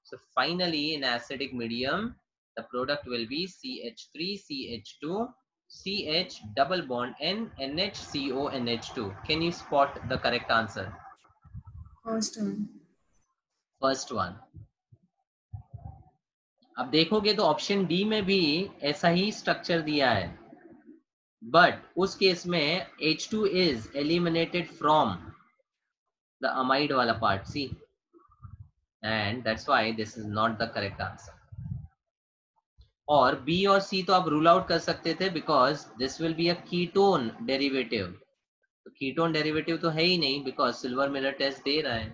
So finally in acidic medium the product will be CH3CH2 CH double bond N NHCONH2. Can you spot the correct answer? First one. अब देखोगे तो option D में भी ऐसा ही structure दिया है, but उस केस में H2 is eliminated from the amide वाला part, see, and that's why this is not the correct answer. और B और C तो आप रूल आउट कर सकते थे because this will be a ketone derivative. तो कीटोन डेरिवेटिव तो है ही नहीं बिकॉज सिल्वर मिरर टेस्ट दे रहा है.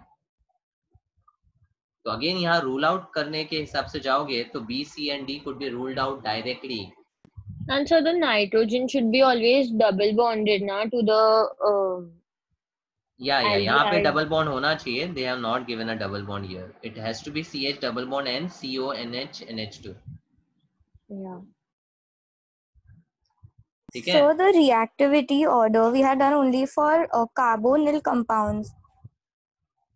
तो अगेन यहाँ रूल आउट करने के हिसाब से जाओगे तो B, C and D could be ruled out directly. And so the nitrogen should be always double bonded na to the यहाँ पे aldehyde. डबल बॉन्ड होना चाहिए. They have not given a double bond here. It has to be CH double bond N CONH NH2. Yeah. ठीक है? So the reactivity order we had done only for carbonyl compounds.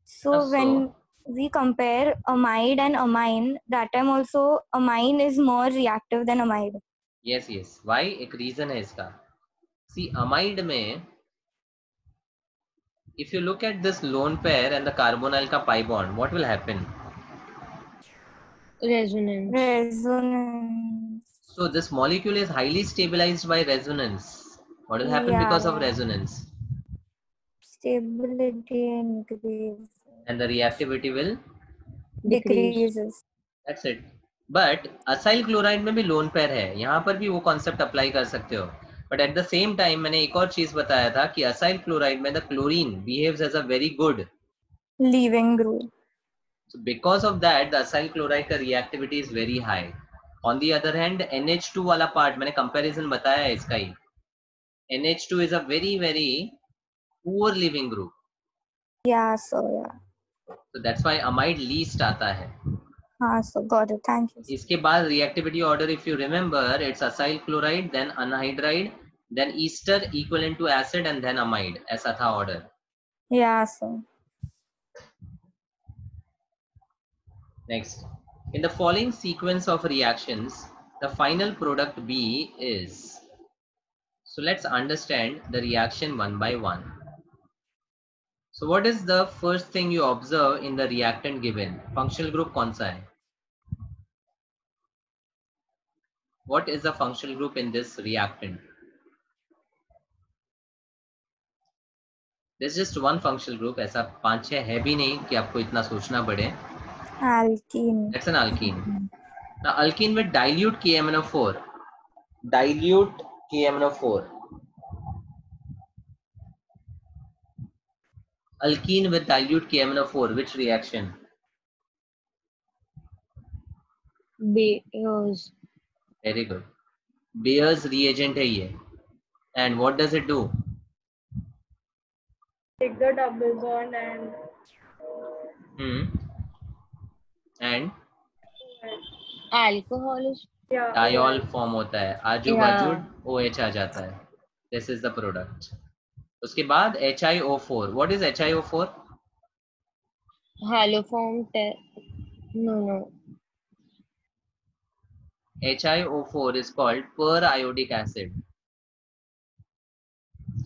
So when we compare amide and amine, that time also amine is more reactive than amide. Yes, yes. Why? एक reason है इसका. See, amide में, if you look at this lone pair and the carbonyl का pi bond, what will happen? Resonance. Resonance. So this molecule is highly stabilized by resonance. What will happen because of resonance? Stability increases. And the reactivity will Decreases. That's it. But acyl chloride में भी lone pair है, यहाँ पर भी वो concept apply कर सकते हो. But at the same time मैंने एक और चीज बताया था कि असाइल क्लोराइड में the chlorine behaves as a very good Leaving group. So because of that, the acyl chloride का reactivity is very high. On the other hand, NH2 वाला part मैंने comparison बताया है इसका ही. NH2 is a very very poor leaving group. Yeah, so yeah. So that's why amide least आता है. So got it. Thank you. इसके बाद reactivity order, if you remember, it's acyl chloride, then anhydride, then ester equivalent to acid, and then amide. ऐसा था order. Yeah, so. Next, in the following sequence of reactions, the final product B is. So let's understand the reaction one by one. So what is the first thing you observe in the reactant given? Functional group कौन सा है? What is the functional group in this reactant? There's just one functional group. ऐसा 5-6 है भी नहीं कि आपको इतना सोचना पड़े. Alkene. That's an alkene. Now alkene with dilute KMnO4. Dilute KMnO4. Alkene with dilute KMnO4. Which reaction? Bayer's. Very good. Bayer's reagent है ये. And what does it do? Take the double bond and And Alcohol is. yeah. Diol form होता है, आजू बाजू Yeah. OH आ जाता है. This is the product. उसके बाद HiO4. What is HiO4? Haloform. No. HiO4 is called periodic acid.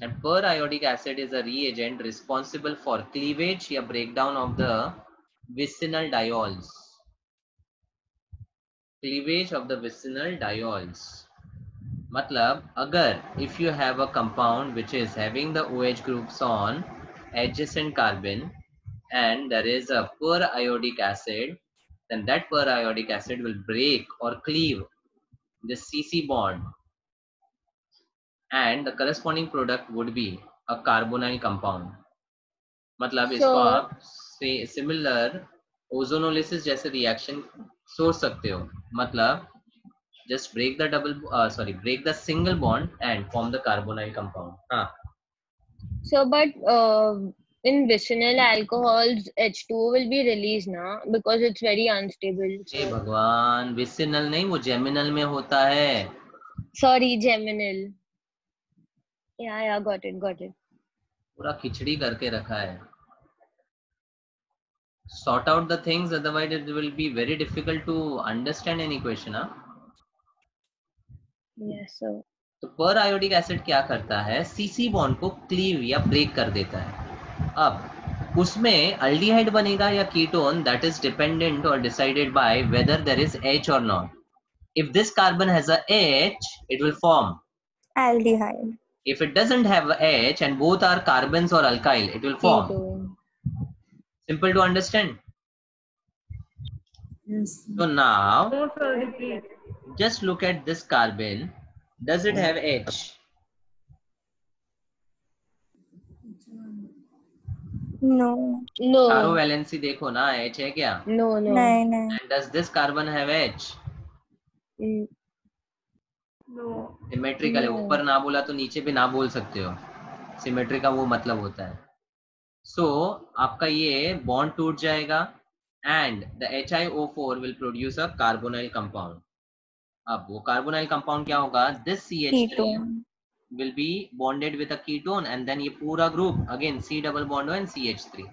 And periodic acid is a reagent responsible for cleavage या breakdown of the vicinal diols. Cleavage of the vicinal diols. मतलब अगर if you have a compound which is having the OH groups on adjacent carbon and there is a periodic acid, then that periodic acid will break or cleave this CC bond and the corresponding product would be a carbonyl compound. मतलब इसको आप similar ozonolysis जैसे reaction सोच सकते हो. मतलब just break the single bond and form the carbonyl compound. So, but in vicinal alcohols, H2O will be released now because it's very unstable. हे भगवान, vicinal नहीं, वो जेमिनल में होता है. Sorry, geminal. Yeah, got it. पूरा खिचड़ी करके रखा है. Sort out the things, otherwise it will be very difficult to understand any question. Yes, sir. तो periodic acid क्या करता है? CC bond को क्लीव या ब्रेक कर देता है. अब उसमें अल्डिहाइड बनेगा या ketone, that is dependent or decided by whether there is H or not. If this carbon has a H, it will form Aldehyde. If it doesn't have a H and both are carbons or alkyl, it will form. Ketone. Simple to understand. Yes. So now, No, sir, repeat. just look at this carbon. Does it have H? No. No. चारों valency देखो ना, H है क्या? No. No. And does this carbon have H? Mm, No. Symmetrical है. No. ऊपर ना बोला तो नीचे भी ना बोल सकते हो. सिमेट्री का वो मतलब होता है. So आपका ये बॉन्ड टूट जाएगा and the HiO4 will produce a carbonyl compound. अब वो carbonyl compound क्या होगा? This CH3 Ketone. will be bonded with a ketone, and then ye pura group again C double bond O and CH3.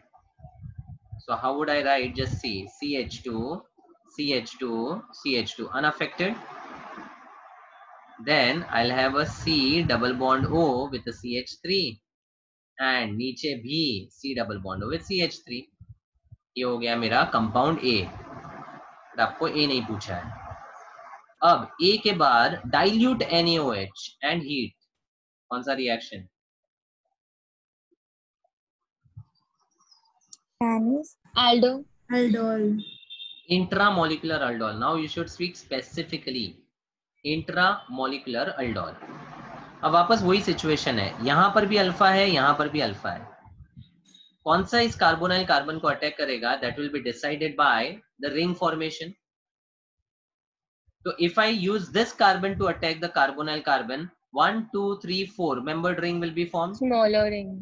So how would I write? Just see CH2, CH2, CH2 unaffected. Then I'll have a C double bond O with a CH3 and नीचे भी C double bond O with CH3. ये हो गया मेरा compound A. But आपको A नहीं पूछा है. अब A के बाद डाइल्यूट NaOH एंड हीट. कौन सा reaction? Chinese. Aldo. Aldol. Intramolecular aldol. Now you should speak specifically. Intramolecular aldol. अब वापस वही सिचुएशन है. यहां पर भी अल्फा है, यहां पर भी अल्फा है. कौन सा इस कार्बोनाइल कार्बन को अटैक करेगा? That will be decided by the ring formation. So if I use this carbon to attack the carbonyl carbon, 1, 2, 3, 4 membered ring will be formed. Smaller ring.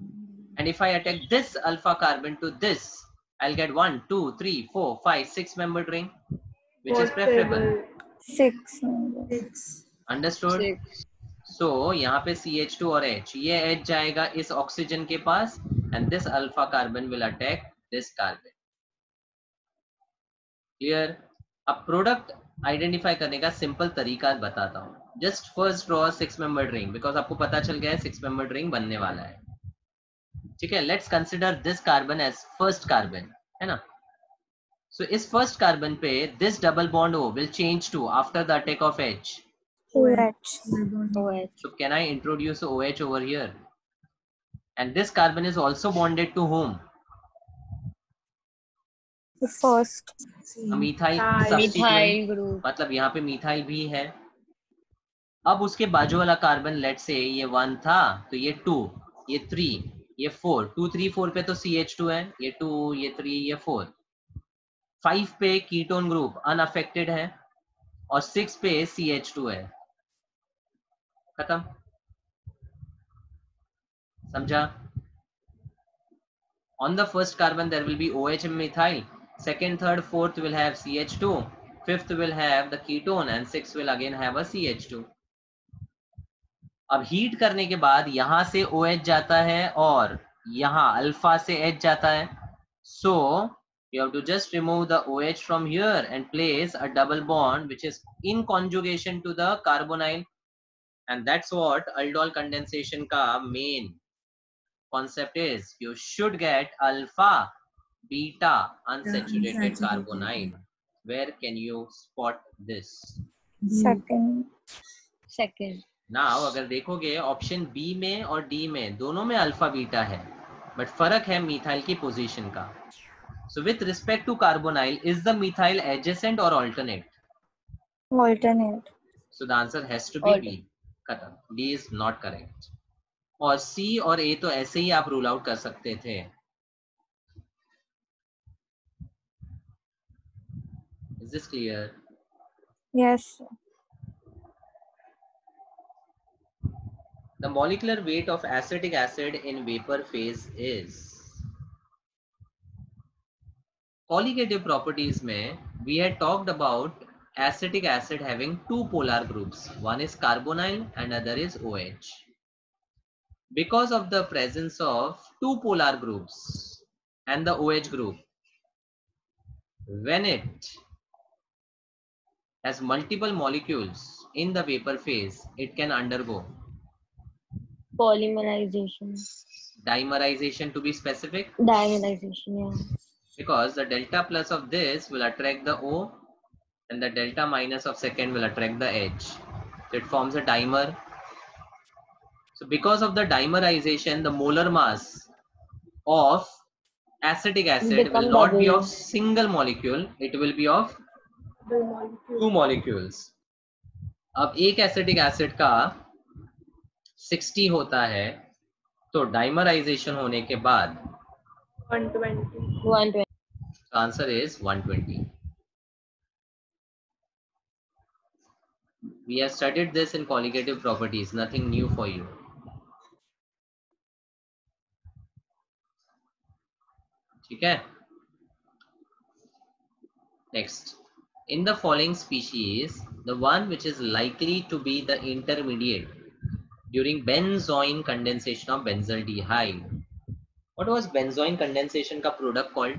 And if I attack this alpha carbon to this, I'll get 1, 2, 3, 4, 5, 6 membered ring, which is preferable. 6. 6. Understood? 6. So यहाँ पे CH2 और H, ये H जाएगा इस oxygen के पास, and this alpha carbon will attack this carbon. Clear? अब product identify करने का सिंपल तरीका बताता हूँ. Just first draw 6 membered ring, because आपको पता चल गया है 6 मेंबर्ड रिंग बनने वाला है. ठीक है, let's consider this carbon as first carbon, है ना. सो इस फर्स्ट कार्बन पे this double bond O will change to after the attack of H. OH. OH. So can I introduce OH over here? And this carbon is also bonded to whom? The first. A methyl Methyl substituent. Methyl group. मतलब यहाँ पे methyl भी है. अब उसके बाजू वाला carbon late से ये 1 था, तो ये 2, ये 3, ये 4. 2, 3, 4 पे तो CH2 है, ये 2, ये 3, ये 4. 5 पे कीटोन ग्रुप अनअफेक्टेड है और 6 पे CH2 है. खत्म. समझा? On the first carbon there will be OH and methyl. Second, third, fourth will have CH2. Fifth will have the ketone and sixth will again have a CH2. अब heat करने के बाद यहां से OH जाता है और यहाँ अल्फा से H जाता है. So you have to just remove the OH from here and place a double bond which is in conjugation to the carbonyl, and that's what aldol condensation का main concept is. You should get alpha beta unsaturated carbonyl. Where can you spot this? Second. Second. Now अगर देखोगे option B में और D में दोनों में alpha beta है, but फर्क है मिथाइल की पोजीशन का. So with respect to carbonyl, is the methyl adjacent or alternate? Alternate. So the answer has to be B. खत्म. D is not correct. और C और A तो ऐसे ही आप रूल आउट कर सकते थे. Is this clear? Yes. The molecular weight of acetic acid in vapor phase is. Colligative properties में we had talked about acetic acid having two polar groups. One is carbonyl and other is OH. Because of the presence of two polar groups and the OH group, when it has multiple molecules in the vapor phase, it can undergo Polymerization. dimerization, to be specific, Dimerization, yeah. because the delta plus of this will attract the O and the delta minus of second will attract the H. So it forms a dimer. So because of the dimerization, the molar mass of acetic acid Become will not be double. of single molecule, it will be of The molecule. two molecules. अब एक acetic acid का 60 होता है, तो dimerisation होने के बाद 120. 120. Answer is 120. We have studied this in colligative properties, nothing new for you. ठीक है. Next, in the following species, the one which is likely to be the intermediate during benzoin condensation of benzaldehyde. What was benzoin condensation का product called?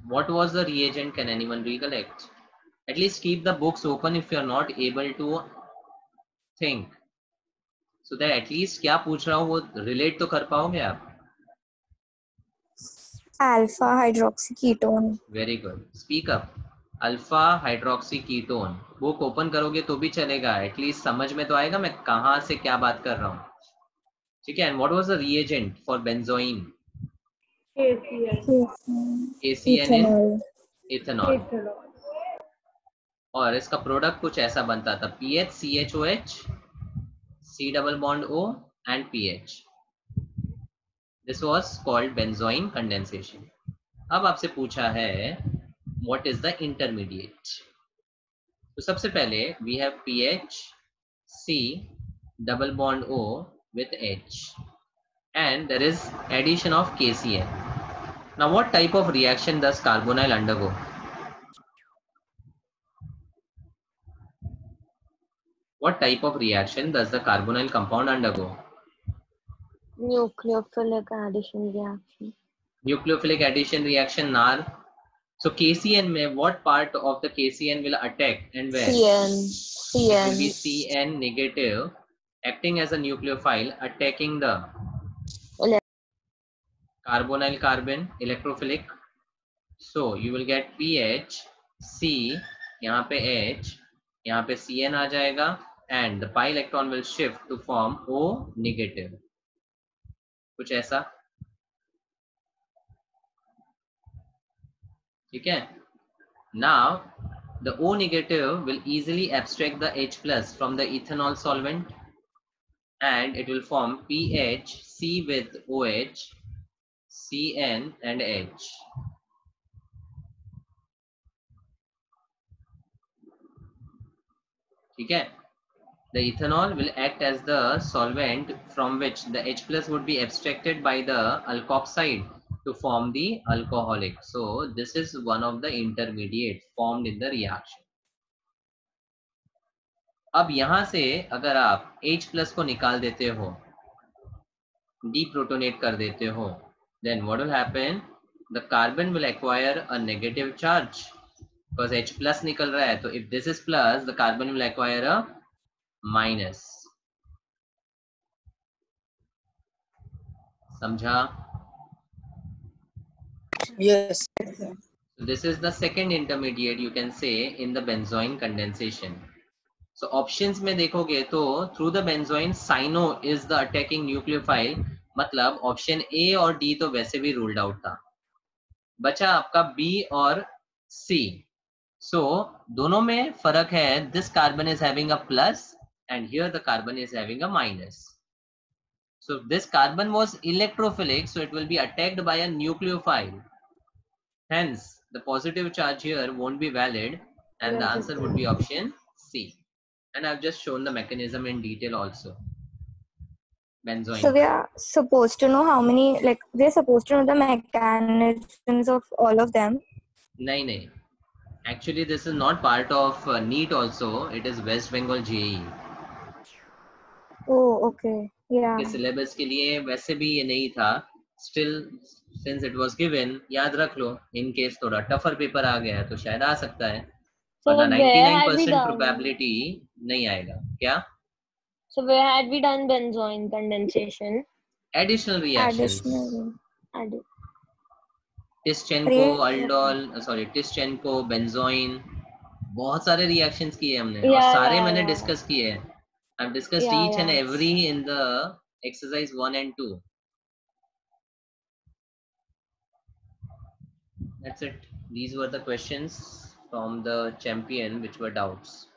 What was the reagent? Can anyone recollect? At least keep the books open if you are not able to think. So that at least क्या पूछ रहा हूँ वो relate तो कर पाओगे आप? Alpha hydroxyketone. Very good. Speak up. Alpha hydroxy ketone. Book open करोगे तो भी चलेगा, एटलीस्ट समझ में तो आएगा मैं कहाँ से क्या बात कर रहा हूँ. ठीक है. And what was the reagent for benzoin? KCl. KCN in Ethanol. Ethanol. Ethanol. और इसका प्रोडक्ट कुछ ऐसा बनता था, PH CHOH C double bond O and PH. This was called benzoin condensation. अब आपसे पूछा है what is the intermediate. तो सबसे पहले we have PH C double bond O with H and there is addition of KCl. Now what type of reaction does carbonyl undergo? What type of reaction does the carbonyl compound undergo? Nucleophilic addition reaction. Nucleophilic addition reaction NAR. So KCN में what part of the KCN will attack and where? CN. It will be CN. CN negative acting as a nucleophile attacking the carbonyl carbon electrophilic. So you will get PH C, यहाँ पे H, यहाँ पे CN आ जाएगा and the pi electron will shift to form O negative. कुछ ऐसा. ठीक है. Now the O negative will easily abstract the H plus from the ethanol solvent and it will form PH C with OH, CN and H. ठीक है. The ethanol will act as the solvent from which the H plus would be abstracted by the alkoxide to form the alcoholic. So this is one of the intermediates formed in the reaction. अब यहाँ से अगर आप H plus को निकाल देते हो, deprotonate कर देते हो, then what will happen? The carbon will acquire a negative charge because H plus निकल रहा है. तो if this is plus, the carbon will acquire a minus. समझा? Yes. So this is the second intermediate you can say in the benzoin condensation. So options में देखोगे तो through the benzoin cyano is the attacking nucleophile. मतलब option A और D तो वैसे भी ruled out था. बचा आपका B और C. So दोनों में फर्क है. This carbon is having a plus and here the carbon is having a minus. So this carbon was electrophilic, so it will be attacked by a nucleophile. Hence, the positive charge here won't be valid and the answer would be option C. And I've just shown the mechanism in detail also. Benzoin. So we are supposed to know how many, like we're supposed to know the mechanisms of all of them. Nahi. Actually, this is not part of NEET also. It is West Bengal JEE. Oh, okay. Yeah. के syllabus के लिए वैसे भी ये नहीं था. Still, since it was given, याद रख लो. In case थोड़ा tougher paper आ गया है तो शायद आ सकता है. So वरना where had we 99% done? probability नहीं आएगा. क्या? So where had we done benzoin condensation? Additional reactions. Additional. Tishchenko, aldol, sorry Tishchenko, benzoin, बहुत सारे रिएक्शंस किए हमने और सारे मैंने डिस्कस किए हैं. I've discussed each and every in the exercise 1 and 2. That's it. These were the questions from the champion which were doubts.